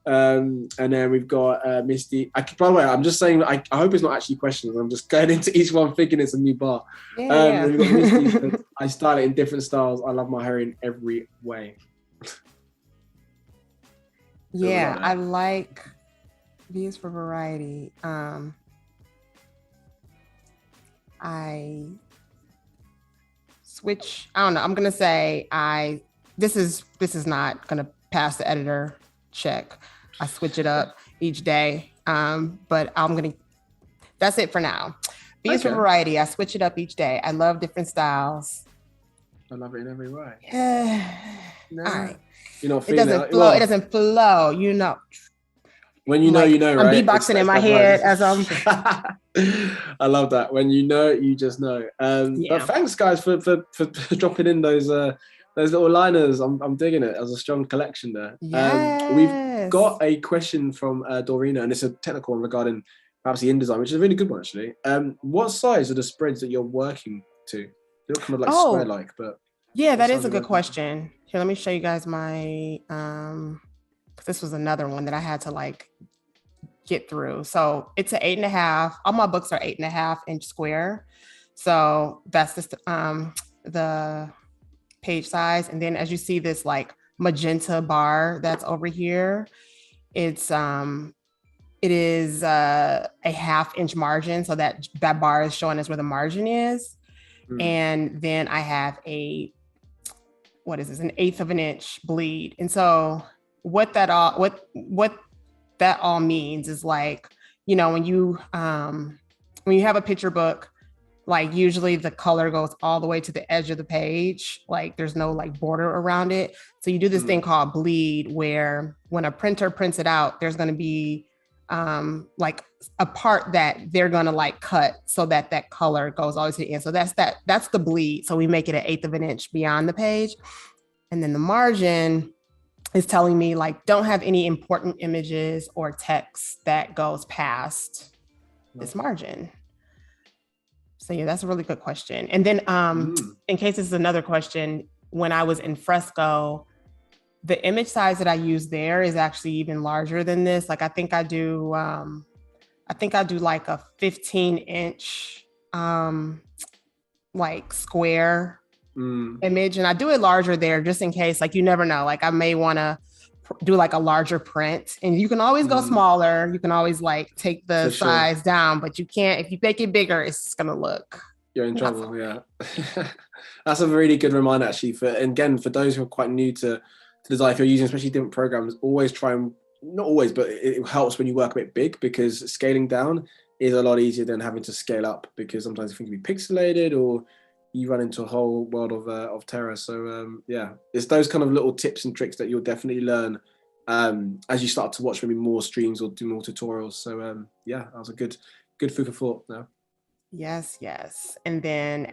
And then we've got Misty. By the way, I'm just saying, I hope it's not actually questions. I'm just going into each one thinking it's a new bar. Yeah. We've got Misty who said, I style it in different styles. I love my hair in every way. Yeah, I like these for variety. I switch. I don't know. I'm gonna say this is not gonna pass the editor check. I switch it up each day. But that's it for now. These for variety. I switch it up each day. I love different styles. I love it in every way. All right. You know, it doesn't flow. It doesn't flow. You know. When you know, you know, right? I'm beatboxing in my head as I'm. I love that. When you know, you just know. But thanks, guys, for dropping in those little liners. I'm digging it. As a strong collection there. Yes. We've got a question from Dorina, and it's a technical one regarding perhaps the InDesign, which is a really good one actually. What size are the spreads that you're working to? They look kind of like square-like, but yeah, that is a good question. Here, let me show you guys my. This was another one that I had to like get through. So it's an 8.5. All my books are 8.5 inch square. So that's just the page size. And then as you see this like magenta bar that's over here, it is a 1/2 inch margin. So that bar is showing us where the margin is. And then I have an 1/8 of an inch bleed. And so what that all means is like, you know, when you have a picture book, like usually the color goes all the way to the edge of the page, like there's no like border around it. So you do this thing called bleed, where when a printer prints it out, there's going to be like a part that they're going to like cut so that that color goes always to the end. So that's the bleed. So we make it 1/8 of an inch beyond the page. And then the margin is telling me like, don't have any important images or text that goes past this margin. So yeah, that's a really good question. And then in case this is another question, when I was in Fresco, the image size that I use there is actually even larger than this. Like I think I do like a 15-inch like square image. And I do it larger there just in case, like you never know, like I may want to do like a larger print, and you can always go smaller. You can always like take the size down, but you can't, if you make it bigger, it's going to look. You're in trouble. Yeah. That's a really good reminder actually for those who are quite new to design, if you're using especially different programs, always try and, not always, but it helps when you work a bit big, because scaling down is a lot easier than having to scale up, because sometimes things can be pixelated or you run into a whole world of terror. So yeah, it's those kind of little tips and tricks that you'll definitely learn as you start to watch maybe more streams or do more tutorials. So yeah, that was a good food for thought now. Yes. And then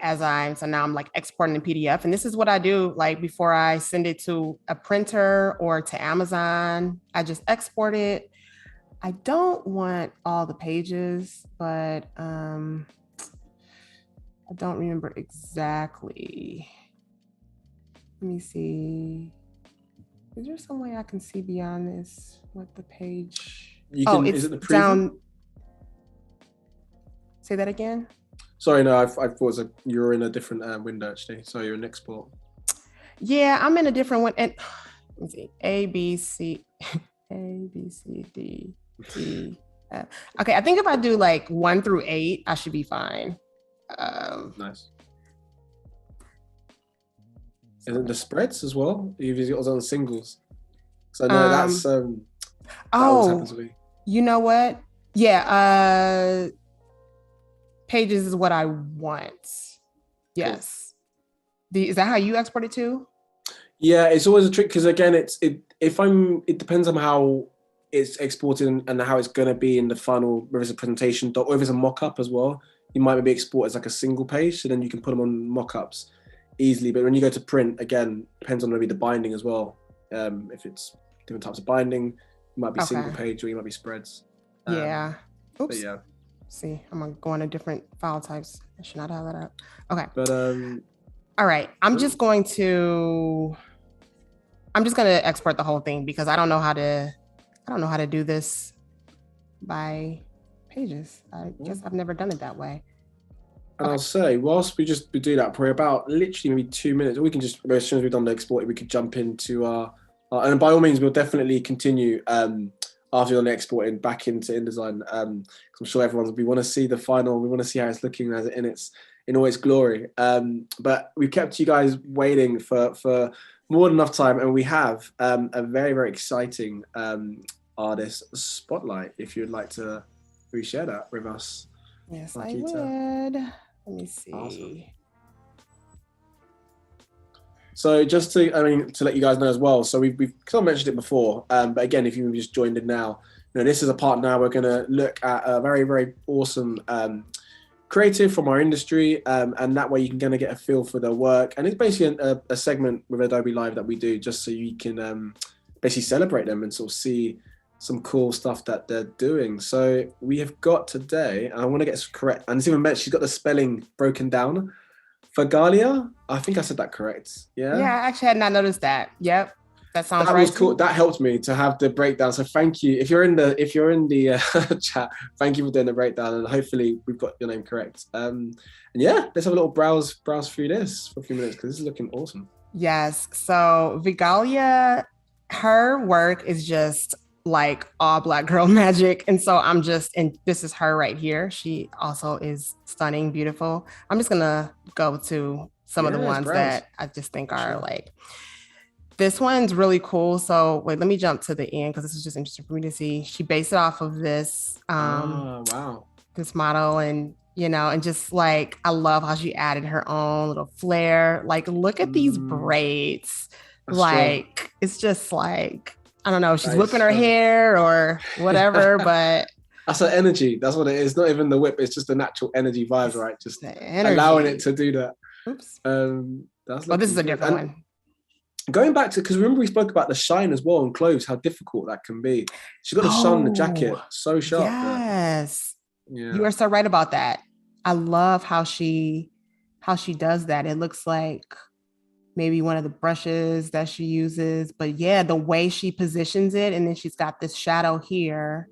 so now I'm like exporting the PDF, and this is what I do like before I send it to a printer or to Amazon. I just export it. I don't want all the pages, but I don't remember exactly. Let me see. Is there some way I can see beyond this? What the page? Is it the preview? Down. Say that again. Sorry, no, I thought you're in a different window actually. So you're in export. Yeah, I'm in a different one. And let me see. A, B, C, D, E, F. Okay, I think if I do like 1 through 8, I should be fine. Nice. Is it the spreads as well? You've used it on singles. So I know that's that always happens to me. You know what? Yeah, pages is what I want. Yes. Cool. Is that how you export it too? Yeah, it's always a trick, because again, it depends on how it's exported and how it's going to be in the final, whether it's a presentation doc or if it's a mock-up as well. You might maybe export as like a single page, so then you can put them on mock-ups easily. But when you go to print, again, depends on maybe the binding as well. If it's different types of binding, it might be single page or it might be spreads. Yeah. Oops. But yeah. See, I'm gonna go into different file types. I should not have that up. Okay. But all right. I'm just gonna export the whole thing, because I don't know how to do this by pages. I guess I've never done it that way. And I'll say, whilst we do that, probably about literally maybe 2 minutes, or we can just, as soon as we've done the export, we could jump into our and by all means, we'll definitely continue after you're exporting back into InDesign. Because I'm sure we want to see the final, we want to see how it's looking in all its glory. But we've kept you guys waiting for more than enough time, and we have a very, very exciting artist spotlight. If you'd like to reshare that with us. Yes, Markita. I would. Let me see. Awesome. So just to let you guys know as well. So we've kind of mentioned it before, but again, if you've just joined in now, this is a part now we're going to look at a very, very awesome creative from our industry, and that way you can kind of get a feel for their work. And it's basically a segment with Adobe Live that we do just so you can basically celebrate them and sort of see some cool stuff that they're doing. So we have got today, and I want to get this correct, and it's even meant she's got the spelling broken down. Vegalia, I think I said that correct. Yeah. Yeah, I actually had not noticed that. Yep, that sounds right. That was cool. That helped me to have the breakdown. So thank you. If you're in the chat, thank you for doing the breakdown, and hopefully we've got your name correct. And yeah, let's have a little browse through this for a few minutes, because this is looking awesome. Yes. So Vegalia, her work is just like all Black girl magic. And so and this is her right here. She also is stunning, beautiful. I'm just gonna go to some of the Yeah, it's ones browse that I just think for are sure. like, this one's really cool. So wait, let me jump to the end because this is just interesting for me to see. She based it off of Ah, wow. this model, and and just like I love how she added her own little flair. Like, look at these Mm, braids. that's strong. Like, it's just like, I don't know, she's That is whipping her strong. hair or whatever, but That's her energy. That's what it is. Not even the whip. It's just the natural energy vibes, it's right? Just the allowing it energy. to do that. Oops. That's Oh, this is looking a good. different And one. going back to, because remember we spoke about the shine as well on clothes, how difficult that can be. She got the shine on the jacket, Oh, so sharp there. yes. You Yeah. are so right about that. I love how she does that. It looks like maybe one of the brushes that she uses, but yeah, the way she positions it, and then she's got this shadow here.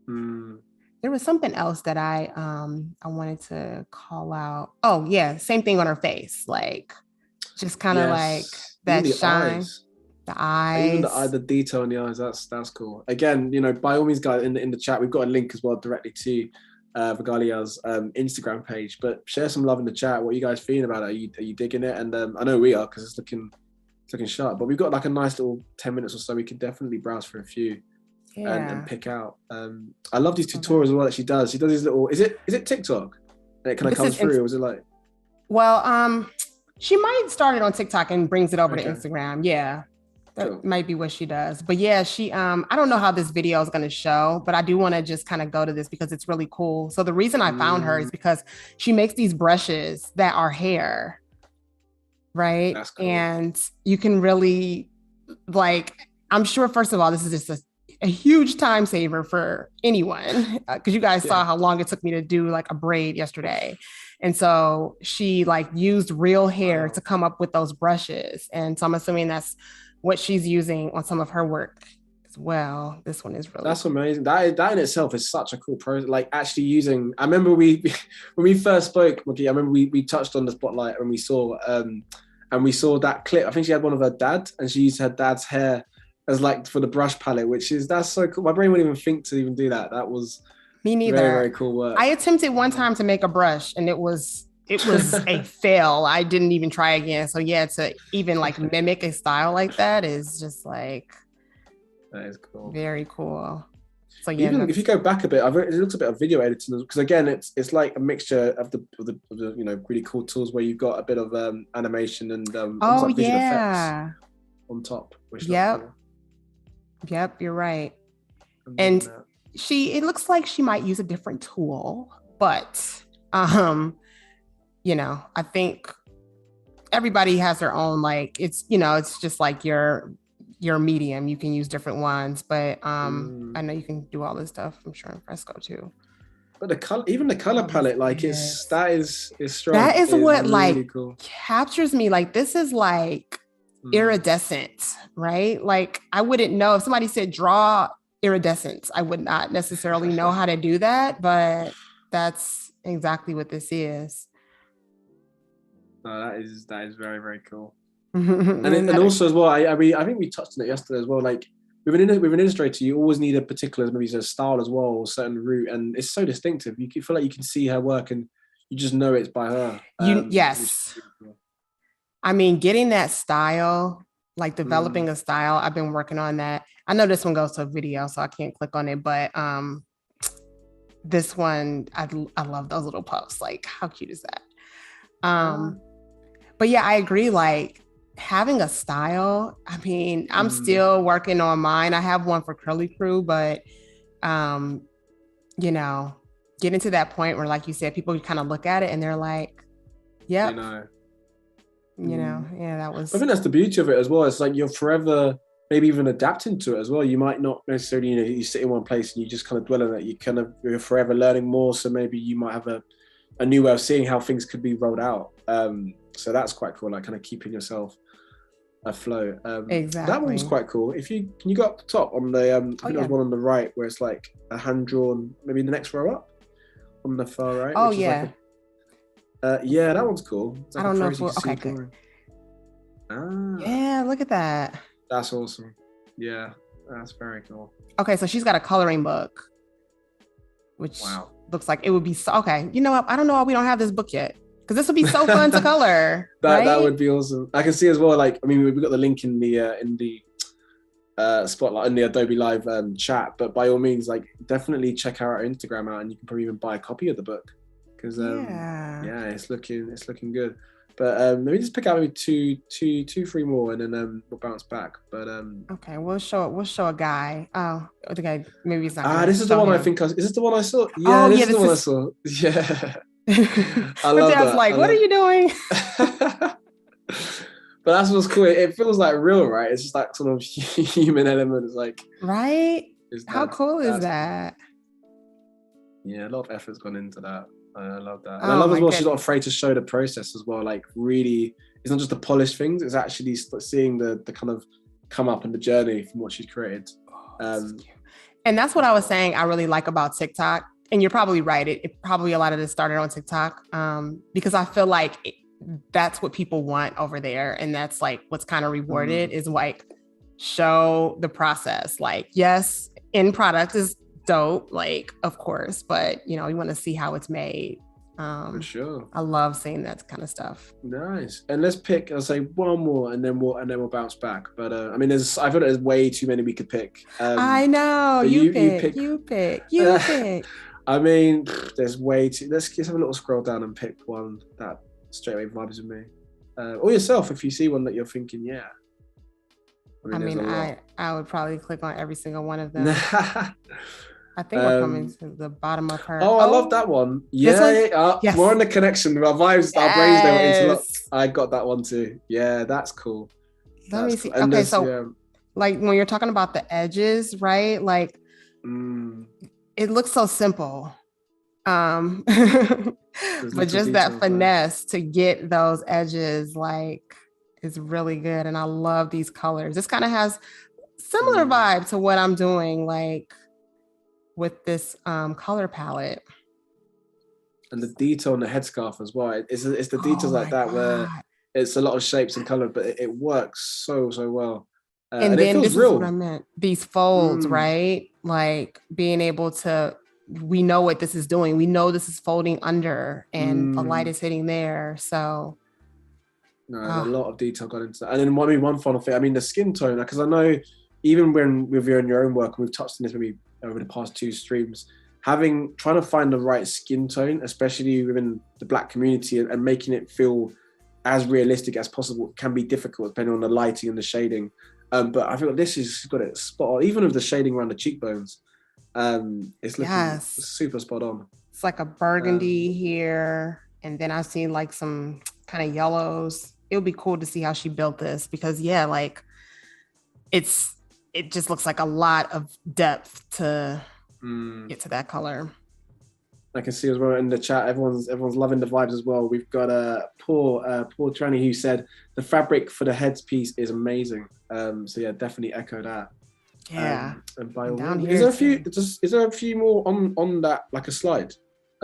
Mm, There was something else that I wanted to call out. Oh yeah, same thing on her face, like just kind of like yes. Even that the shine, eyes. the Even eyes. the detail in the eyes, that's cool. Again, by all means, guys, in the chat, we've got a link as well directly to Vegalia's Instagram page. But share some love in the chat. What are you guys feeling about it? Are you digging it? And I know we are because it's looking sharp. But we've got like a nice little 10 minutes or so. We could definitely browse for a few and Yeah. pick out. I love these tutorials as well that she does. She does these little. Is it TikTok? And it kind of This comes is through. Or was it like well, she might start it on TikTok and brings it over to okay, Instagram. Yeah. That cool. might be what she does. But yeah, she I don't know how this video is going to show, but I do want to just kind of go to this because it's really cool. So the reason I found her is Mm, because she makes these brushes that are hair, right? that's cool. And you can really like, I'm sure first of all this is just a huge time saver for anyone because you guys Yeah. saw how long it took me to do like a braid yesterday. And so she like used real hair to Wow. come up with those brushes. And so I'm assuming that's what she's using on some of her work as well. This one is really That's cool. amazing. That in itself is such a cool process. Like actually using. I remember when we first spoke, Mookie, I remember we touched on the spotlight when we saw and we saw that clip. I think she had one of her dad, and she used her dad's hair as like for the brush palette, that's so cool. My brain wouldn't even think to even do that. That was Me very neither. very cool I work. attempted one Wow. time to make a brush and it was a fail. I didn't even try again. So yeah, to even like mimic a style like that is just like That is cool. very cool. So yeah, Even if you that's go back a bit, it looks a bit of video editing because again, it's like a mixture of the really cool tools where you've got a bit of animation and almost oh like visual effects yeah. on top, which looks Yep. cool. Yep, you're right. I'm digging And that. it looks like she might use a different tool, but um, I think everybody has their own like it's just like your medium. You can use different ones, but I Mm. know you can do all this stuff, I'm sure, in Fresco too. But the color, even the color Oh, this palette, like is that is that strong. is It is what really like cool. captures me. Like this is like Mm. iridescent, right? Like I wouldn't know if somebody said draw iridescence. I would not necessarily know how to do that, but that's exactly what this is. No, that is very very cool. And And that, also as well, I think we touched on it yesterday as well. Like with an illustrator, you always need a particular maybe a style as well, or a certain route, and it's so distinctive. You can feel like you can see her work, and you just know it's by her. Which is yes. really cool. I mean, getting that style, like Mm, developing a style, I've been working on that. I know this one goes to a video, so I can't click on it, but this one, I love those little posts. Like, how cute is that? ah, Um, but yeah, I agree. Like having a style. I mean, I'm mm, still working on mine. I have one for Curly Crew, but um, you know, getting to that point where, like you said, people kind of look at it and they're like, they "Yep, know. Mm. yeah, that I was think that's the beauty of it as well. It's like you're forever maybe even adapting to it as well. You might not necessarily, you sit in one place and you just kind of dwell on it. You're forever learning more. So maybe you might have a new way of seeing how things could be rolled out. So that's quite cool, like kind of keeping yourself afloat. That one was exactly." quite cool. Can you go up the top on the I Oh think there was yeah, one on the right where it's like a hand drawn, maybe the next row up on the far right, oh which is like yeah. a yeah, that one's cool. It's I like a don't know if frozen, you we'll. can see Okay, a good. drawing. Ah, Yeah, look at that. that's awesome. Yeah, that's very cool. Okay, so she's got a coloring book, which Wow. looks like it would be so okay. You know what? I don't know why we don't have this book yet. Because this would be so fun to color, That right? would be awesome. I can see as well. Like, I mean, we've got the link in the spotlight in the Adobe Live chat. But by all means, like, definitely check our Instagram out, and you can probably even buy a copy of the book because Yeah. yeah, it's looking good. But let me just pick out maybe two, three more, and then we'll bounce back. But Okay, we'll show a guy. Oh, the guy maybe he's not gonna this is the show one I him. think. Is this the one I saw? Yeah, Oh this yeah, is the this one I is saw. Yeah, I her love dad's that. like, I what are love. you doing? But that's what's cool. It feels like real, right? It's just like sort of human element. It's like, Right? How cool is that's cool. that? Yeah, a lot of effort's gone into that. I love that. And I Oh love as my well, she's not goodness. afraid to show the process as well. Like, really, it's not just the polished things, it's actually seeing the kind of come up and the journey from what she's created. Um, And that's what I was saying I really like about TikTok. And you're probably right. It probably a lot of this started on TikTok because I feel like that's what people want over there. And that's like what's kind of rewarded is like show the process. Like, yes, end product is dope, like, of course, but you know, you want to see how it's made. for sure. I love seeing that kind of stuff. Nice. And let's pick, I'll say one more and then we'll bounce back. But I mean, I feel like there's way too many we could pick. I know. But You you pick, pick. you pick, you pick. I mean, there's way too. Let's have a little scroll down and pick one that straight away vibes with me, or yourself if you see one that you're thinking, yeah. I mean, I would probably click on every single one of them. I think we're coming to the bottom of her. Oh, I love that one. This one? Yes. We're on the connection. Our vibes, yes. Our brains, they were interlocked. I got that one too. Yeah, that's cool. Let me see. Cool. Okay, so like when you're talking about the edges, right? Like it looks so simple. But just that finesse to get those edges, like, is really good. And I love these colors. This kind of has similar vibe to what I'm doing, like with this color palette. And the detail on the headscarf as well. It's the details like that where it's a lot of shapes and color, but it works so well. And then this is what I meant. These folds, right? Like being able to, we know what this is doing. We know this is folding under and the light is hitting there. So no, a lot of detail got into that. And then one final thing, I mean, the skin tone, because I know even when you're in your own work, we've touched on this maybe over the past 2 streams, trying to find the right skin tone, especially within the Black community, and making it feel as realistic as possible can be difficult depending on the lighting and the shading. But I feel like this has got it spot on, even with the shading around the cheekbones. It's looking super spot on. It's like a burgundy here. And then I've seen like some kind of yellows. It would be cool to see how she built this because like it just looks like a lot of depth to get to that color. I can see as well in the chat, everyone's loving the vibes as well. We've got Paul Tranny who said the fabric for the headpiece is amazing. So yeah, definitely echo that. Yeah. And by all means, is there a few more on that, like a slide,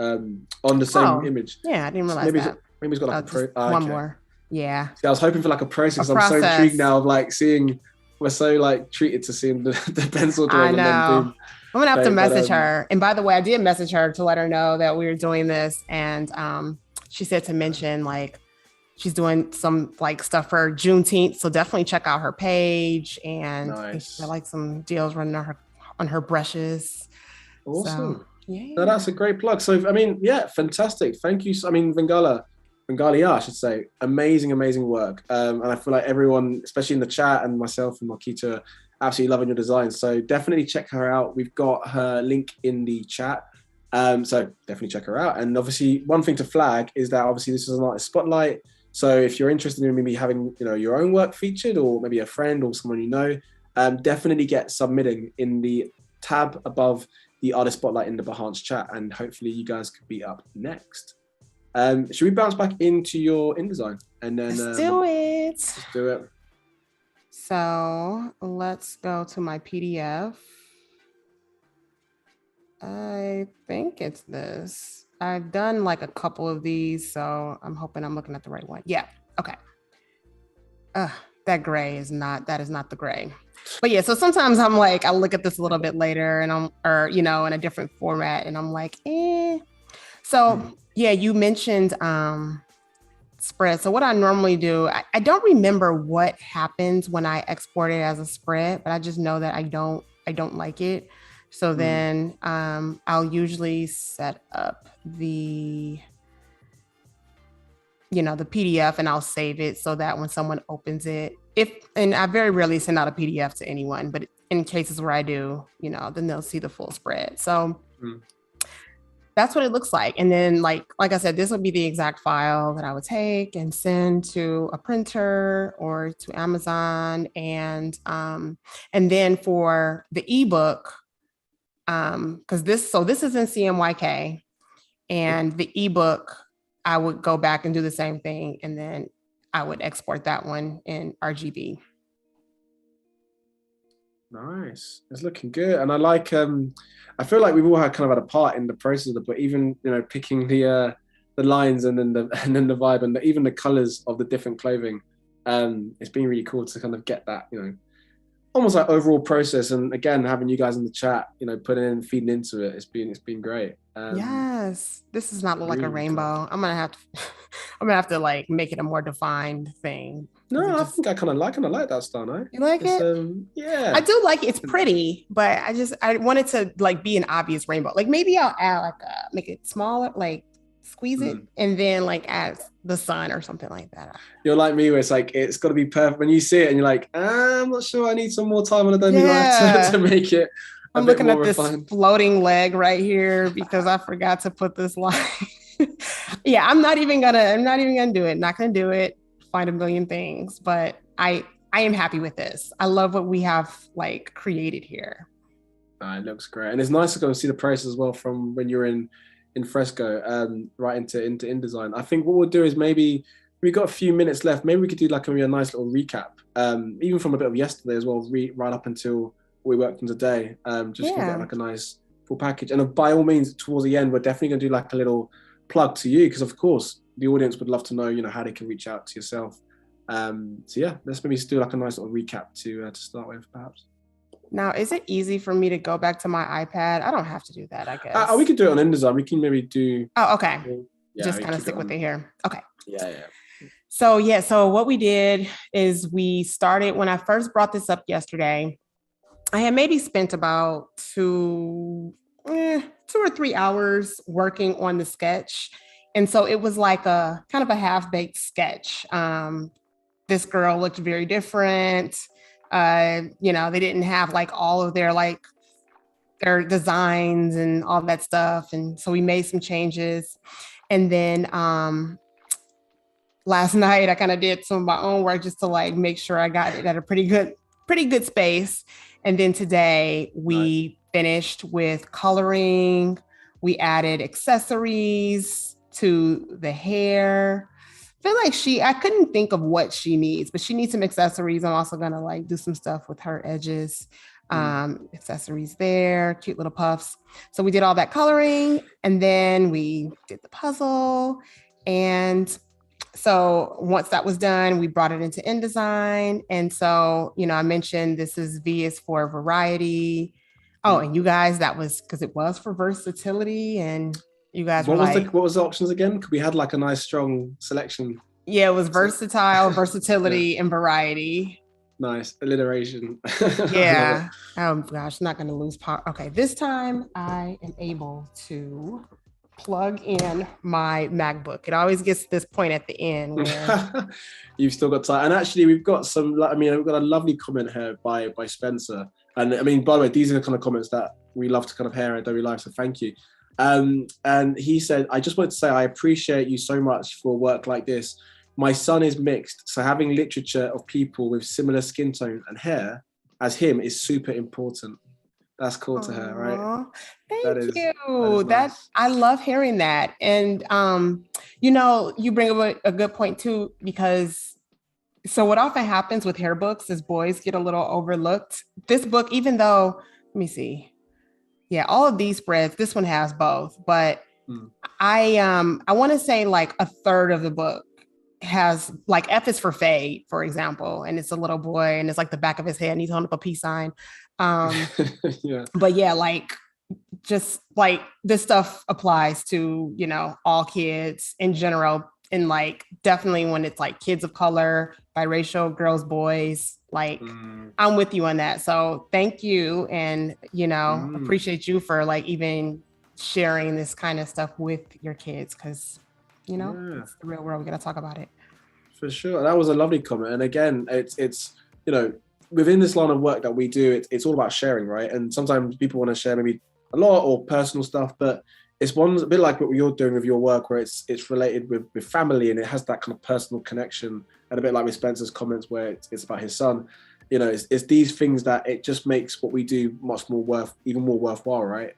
on the same image? Yeah, I didn't realize that. Maybe it's got like one more. Yeah. See, I was hoping for like a process. I'm so intrigued now of like seeing. We're so like treated to seeing the pencil drawing. I know. And then boom. I'm gonna have to message her. And by the way, I did message her to let her know that we were doing this. And she said to mention like she's doing some like stuff for Juneteenth. So definitely check out her page and there like some deals running on her brushes. Awesome. So, yeah. No, that's a great plug. So I mean, yeah, fantastic. Thank you. I mean, Vegalia, I should say, amazing work. And I feel like everyone, especially in the chat and myself and Markita, absolutely loving your designs. So definitely check her out. We've got her link in the chat. So definitely check her out. And obviously one thing to flag is that obviously this is an artist spotlight. So if you're interested in maybe having, your own work featured or maybe a friend or someone you know, definitely get submitting in the tab above the artist spotlight in the Behance chat. And hopefully you guys could be up next. Should we bounce back into your InDesign and then let's do it. Let's do it. So let's go to my PDF. I think it's this. I've done like a couple of these, so I'm hoping I'm looking at the right one. Yeah. Okay. That gray is not, that is not the gray. But yeah, so sometimes I'm like, I look at this a little bit later and in a different format and I'm like, eh. So yeah, you mentioned spread. So what I normally do, I don't remember what happens when I export it as a spread, but I just know that I don't like it. So then I'll usually set up the the PDF and I'll save it so that when someone opens it, and I very rarely send out a PDF to anyone, but in cases where I do, then they'll see the full spread. So that's what it looks like. And then like I said, this would be the exact file that I would take and send to a printer or to Amazon. And then for the ebook, because this is in CMYK, and the ebook, I would go back and do the same thing, and then I would export that one in RGB. Nice. It's looking good. And I like, I feel like we've all had kind of had a part in the process of it, but even, picking the lines and then the vibe and even the colors of the different clothing. It's been really cool to kind of get that, almost like overall process. And again, having you guys in the chat, putting in, feeding into it, it's been great. Yes, this does not look like a rainbow. I'm gonna have to like make it a more defined thing. No, I think I kind of like that style. No, you like it? Yeah, I do like it. It's pretty, but I wanted to like be an obvious rainbow. Like maybe I'll add like make it smaller, like squeeze it, and then like add the sun or something like that. You're like me, where it's like it's got to be perfect. When you see it, and you're like, I'm not sure. I need some more time on Adobe Live to make it. I'm looking at this floating leg right here because I forgot to put this line. Yeah, I'm not even gonna do it. Not gonna do it. Find a million things, but I am happy with this. I love what we have like created here. It looks great, and it's nice to go and see the process as well from when you're in Fresco, right into InDesign. I think what we'll do is maybe we've got a few minutes left. Maybe we could do like a nice little recap, even from a bit of yesterday as well, right up until we worked on today, just to get like a nice full package. And by all means, towards the end, we're definitely going to do like a little plug to you, because of course the audience would love to know, how they can reach out to yourself. So yeah, let's maybe do like a nice little recap to start with, perhaps. Now, is it easy for me to go back to my iPad? I don't have to do that, I guess. We could do it on InDesign. We can maybe do. Oh, okay. Just kind of stick with it here. Okay. Yeah. So what we did is we started when I first brought this up yesterday. I had maybe spent about 2 or 3 hours working on the sketch. And so it was like a kind of a half-baked sketch. This girl looked very different. They didn't have like all of their designs and all that stuff. And so we made some changes. And then last night I kind of did some of my own work just to like make sure I got it at a pretty good space. And then today we finished with coloring. We added accessories to the hair. I feel like I couldn't think of what she needs, but she needs some accessories. I'm also gonna like do some stuff with her edges, accessories there, cute little puffs. So we did all that coloring, and then we did the puzzle. And so once that was done, we brought it into InDesign. And so, I mentioned V is for variety. Oh, and you guys, that was because it was for versatility, and you guys what was the options again? We had like a nice strong selection. Yeah, it was versatile, versatility, and variety. Nice alliteration. Yeah. Oh gosh, not going to lose power. Okay, this time I am able to plug in my MacBook. It always gets to this point at the end where you've still got time. And actually, we've got we've got a lovely comment here by Spencer. And I mean, by the way, these are the kind of comments that we love to kind of hear at Adobe Live. So thank you. And he said, I just wanted to say, I appreciate you so much for work like this. My son is mixed, so having literature of people with similar skin tone and hair as him is super important. That's cool to her, right? Thank you. Nice. I love hearing that. And, you bring up a good point too, because so what often happens with hair books is boys get a little overlooked. This book, even though, let me see. Yeah, all of these spreads, this one has both, but I want to say like a third of the book has like F is for fade, for example, and it's a little boy and it's like the back of his head and he's holding up a peace sign. Yeah. But yeah, like just like this stuff applies to, you know, all kids in general. And like definitely when it's like kids of color, biracial, girls, boys, like I'm with you on that. So thank you. And, you know, appreciate you for like even sharing this kind of stuff with your kids, because, you know, it's the real world. We got to talk about it. For sure. That was a lovely comment. And again, it's you know, within this line of work that we do, it's all about sharing, right? And sometimes people want to share maybe a lot or personal stuff, but it's a bit like what you're doing with your work, where it's related with family and it has that kind of personal connection, and a bit like with Spencer's comments where it's about his son. You know, it's these things that it just makes what we do much more even more worthwhile, right?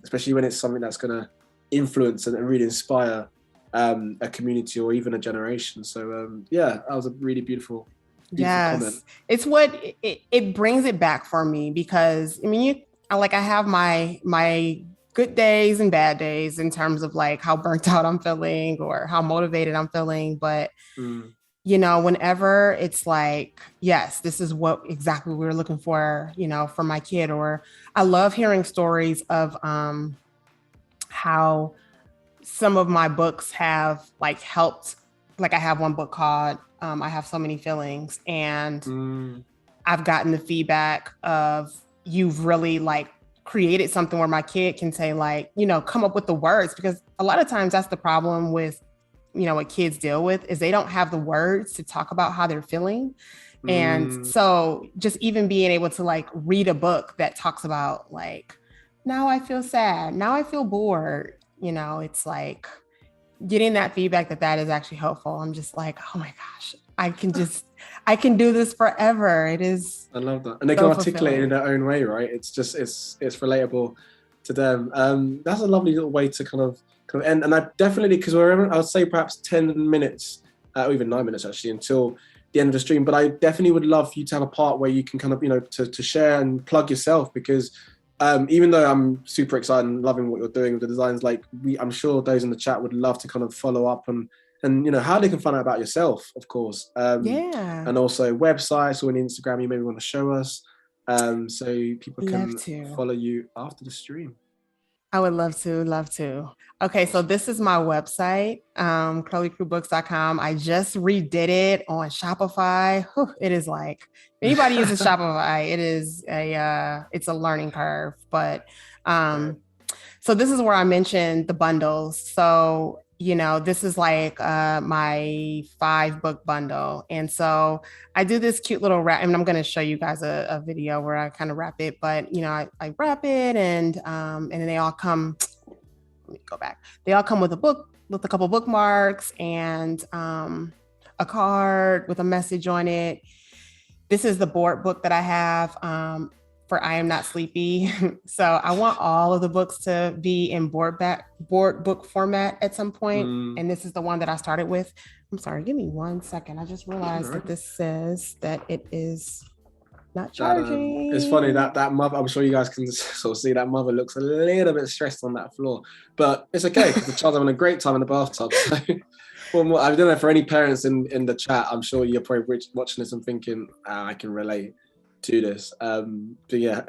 Especially when it's something that's going to influence and really inspire a community or even a generation. So yeah, that was a really beautiful comment. It's what it brings it back for me, because I mean, I have my good days and bad days in terms of like how burnt out I'm feeling or how motivated I'm feeling. But, you know, whenever it's like, yes, this is what exactly we were looking for, you know, for my kid. Or I love hearing stories of how some of my books have like helped. Like I have one book called I Have So Many Feelings, and I've gotten the feedback of, you've really like created something where my kid can say like, you know, come up with the words, because a lot of times that's the problem with, you know, what kids deal with is they don't have the words to talk about how they're feeling. And so just even being able to like read a book that talks about like, now I feel sad, now I feel bored, you know, it's like getting that feedback that is actually helpful. I'm just like, oh my gosh, I can do this forever. It is. I love that. And they can articulate it in their own way, right? It's just, it's relatable to them. That's a lovely little way to kind of end. And I definitely, because I would say perhaps 10 minutes, or even 9 minutes actually, until the end of the stream. But I definitely would love for you to have a part where you can kind of, you know, to share and plug yourself, because even though I'm super excited and loving what you're doing with the designs, like I'm sure those in the chat would love to kind of follow up and you know, how they can find out about yourself, of course. And also websites or an Instagram you maybe want to show us, so people can follow you after the stream. I would love to. Okay, so this is my website, CurlyCrewBooks.com. I just redid it on Shopify. Whew, it is like, if anybody uses Shopify, it's a learning curve. But so this is where I mentioned the bundles. So, you know, this is like my 5-book bundle. And so I do this cute little wrap, and I'm going to show you guys a video where I kind of wrap it, but, you know, I wrap it and then they all come, let me go back. They all come with a book, with a couple bookmarks and a card with a message on it. This is the board book that I have for I Am Not Sleepy. So I want all of the books to be in board book format at some point. And this is the one that I started with. I'm sorry, give me 1 second. I just realized that this says that it is not charging. It's funny that mother, I'm sure you guys can sort of see that mother looks a little bit stressed on that floor, but it's okay because the child's having a great time in the bathtub. So well, I don't know, for any parents in the chat, I'm sure you're probably watching this and thinking, I can relate to this. But yeah,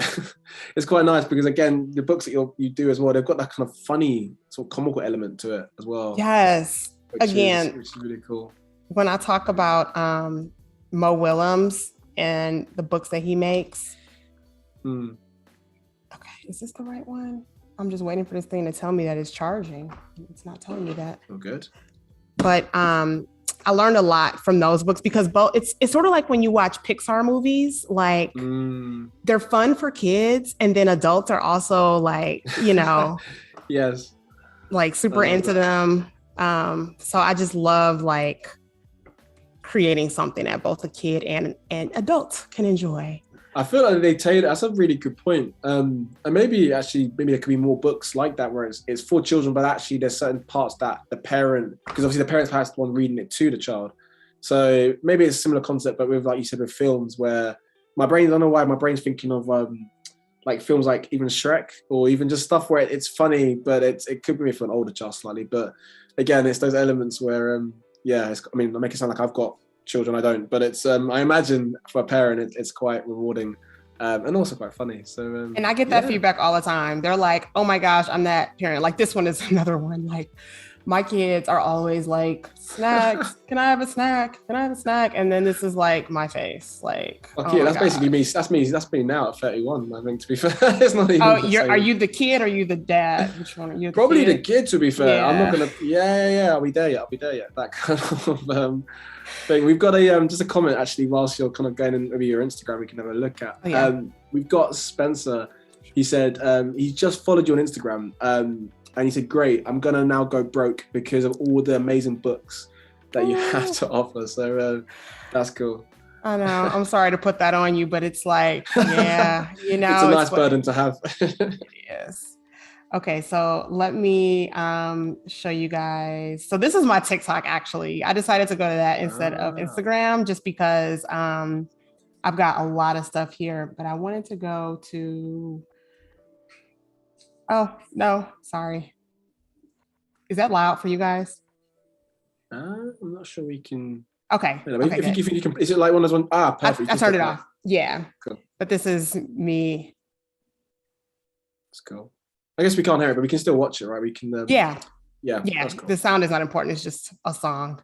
it's quite nice because again, the books that you do as well, they've got that kind of funny sort of comical element to it as well. Yes. Which is really cool. When I talk about Mo Willems and the books that he makes. Okay, is this the right one? I'm just waiting for this thing to tell me that it's charging. It's not telling me that. Oh, good. But I learned a lot from those books because it's sort of like when you watch Pixar movies, like they're fun for kids, and then adults are also like, you know, yes, like super into them. So I just love like creating something that both a kid and adults can enjoy. I feel like they tailor. That's a really good point. And maybe there could be more books like that where it's for children, but actually there's certain parts that the parent, because obviously the parents has the one reading it to the child. So maybe it's a similar concept, but with, like you said, with films where I don't know why my brain's thinking of like films like even Shrek, or even just stuff where it's funny, but it could be for an older child slightly. But again, it's those elements where yeah, I mean, I make it sound like I've got children. I don't, but it's I imagine for a parent, it's quite rewarding. And also quite funny. So, and I get that feedback all the time. They're like, oh my gosh, I'm that parent. Like this one is another one. Like my kids are always like, snacks, can I have a snack? Can I have a snack? And then this is like my face. Like, okay, that's basically me. That's me now at 31. I think, to be fair. It's not even are you the kid or are you the dad? Which one are you? Probably the kid, to be fair. Yeah. I'm not gonna I'll be there yet. That kind of thing. We've got a just a comment actually whilst you're kind of going in over your Instagram, we can have a look at. Oh, yeah. We've got Spencer. He said he just followed you on Instagram. And he said, great, I'm going to now go broke because of all the amazing books that you have to offer. So that's cool. I know. I'm sorry to put that on you, but it's like, yeah, you know. It's a nice burden to have. Yes. Okay, so let me show you guys. So this is my TikTok, actually. I decided to go to that instead of Instagram just because I've got a lot of stuff here, but I wanted to go to... Oh, no, sorry. Is that loud for you guys? I'm not sure we can. Okay. If you can, is it like one of those ones? Perfect. I turned it off. Yeah. Cool. But this is me. That's cool. I guess we can't hear it, but we can still watch it, right? We can. Yeah. Yeah. Cool. The sound is not important. It's just a song.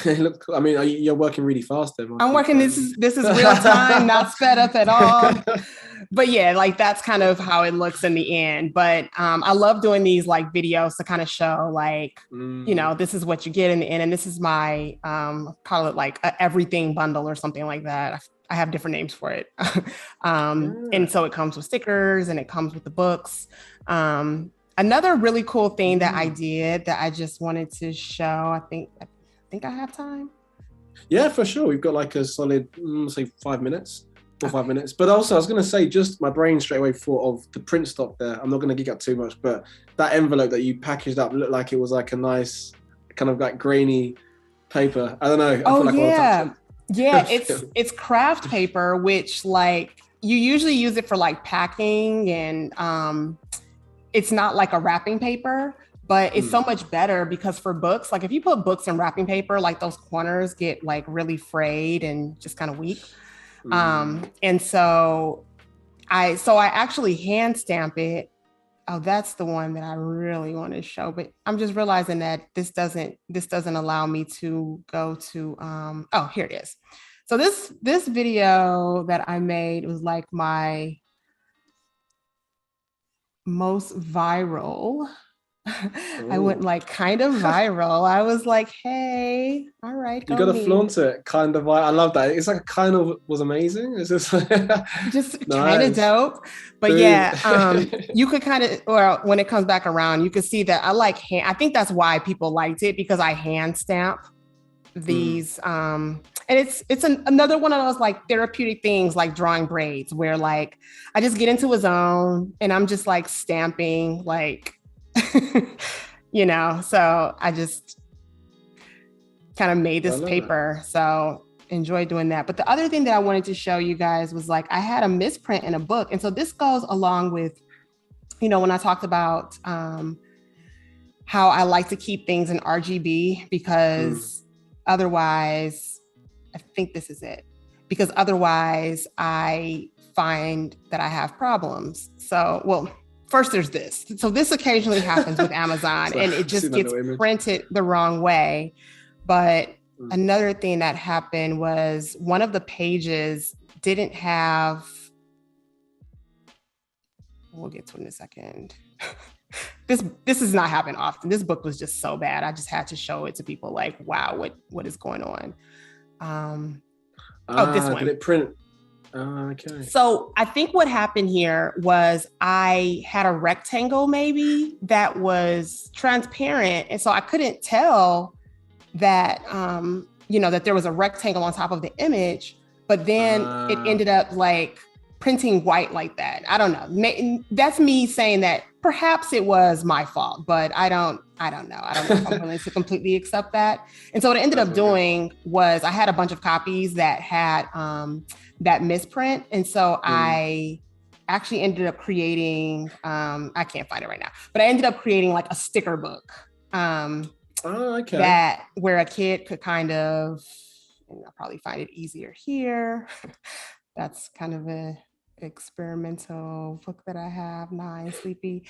Look, I mean, you're working really fast there. I'm working. This is real time, not sped up at all. But yeah, like that's kind of how it looks in the end. But I love doing these like videos to kind of show like, you know, this is what you get in the end. And this is my, call it like a everything bundle or something like that. I have different names for it. And so it comes with stickers and it comes with the books. Another really cool thing that I did that I just wanted to show, I think I have time. Yeah, for sure. We've got like a solid, say 5 minutes. 4 or 5 minutes. But also I was going to say, just my brain straight away thought of the print stock there. I'm not going to geek out too much, but that envelope that you packaged up looked like it was like a nice kind of like grainy paper. I don't know. I feel like I want to touch it. Yeah, it's craft paper, which like you usually use it for like packing and it's not like a wrapping paper, but it's so much better because for books, like if you put books in wrapping paper, like those corners get like really frayed and just kind of weak. And so I actually hand stamp it. Oh, that's the one that I really want to show, but I'm just realizing that this doesn't allow me to go to, oh, here it is. So this video that I made was like my most viral. I went like kind of viral. I was like, hey, all right. You got to flaunt it. Kind of. I love that. It's like kind of was amazing. It's just just kind of dope. But yeah, you could kind of, or when it comes back around, you could see that I like I think that's why people liked it because I hand stamp these. And it's another one of those like therapeutic things like drawing braids where like I just get into a zone and I'm just like stamping like you know, so I just kind of made this paper. So enjoy doing that. But the other thing that I wanted to show you guys was like, I had a misprint in a book. And so this goes along with, you know, when I talked about how I like to keep things in RGB because otherwise, I think this is it, because otherwise I find that I have problems. So, well, first, there's this. So this occasionally happens with Amazon and it just gets printed the wrong way. But another thing that happened was one of the pages didn't have, we'll get to it in a second. This has not happened often. This book was just so bad. I just had to show it to people like, wow, what is going on? This one. Did it print? Okay. So I think what happened here was I had a rectangle maybe that was transparent. And so I couldn't tell that, you know, that there was a rectangle on top of the image, but then it ended up like printing white like that. I don't know. That's me saying that perhaps it was my fault, but I don't know. I don't know if I'm willing to completely accept that. And so what I ended up doing was I had a bunch of copies that had that misprint. And so I actually ended up creating, I can't find it right now, but I ended up creating like a sticker book. Oh, okay. That where a kid could kind of, and I'll probably find it easier here. That's kind of a experimental book that I have, Nine Sleepy.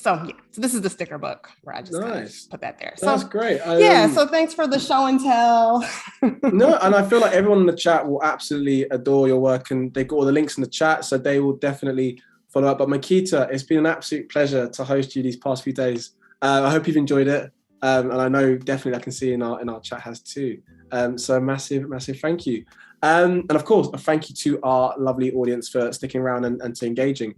So this is the sticker book where I just kind of put that there. So that's great. So thanks for the show and tell. No, and I feel like everyone in the chat will absolutely adore your work, and they've got all the links in the chat, so they will definitely follow up. But Markita, it's been an absolute pleasure to host you these past few days. I hope you've enjoyed it, and I know definitely I can see in our chat has too. So massive thank you. And of course, a thank you to our lovely audience for sticking around and to engaging.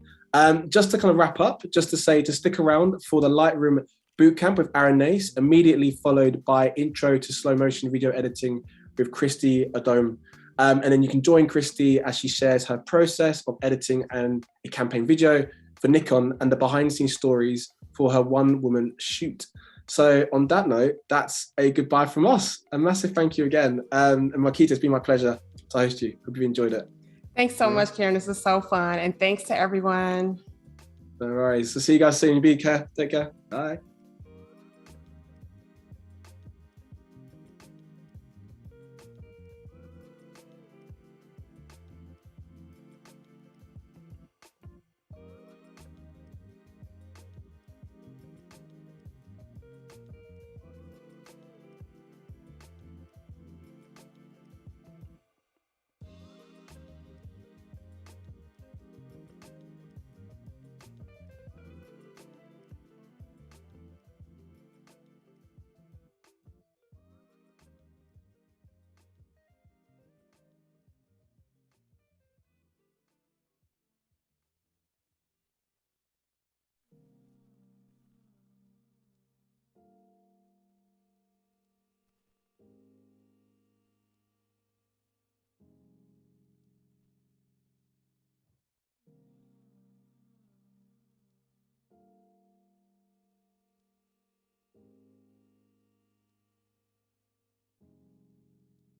Just to kind of wrap up, just to say to stick around for the Lightroom Bootcamp with Aaron Nace, immediately followed by Intro to Slow Motion Video Editing with Christy Adome. And then you can join Christy as she shares her process of editing and a campaign video for Nikon and the behind the scenes stories for her one-woman shoot. So on that note, that's a goodbye from us. A massive thank you again. And Markita, it's been my pleasure to host you. Hope you enjoyed it. Thanks so much, Karen. This is so fun. And thanks to everyone. No worries. So see you guys soon. Be care. Take care. Bye.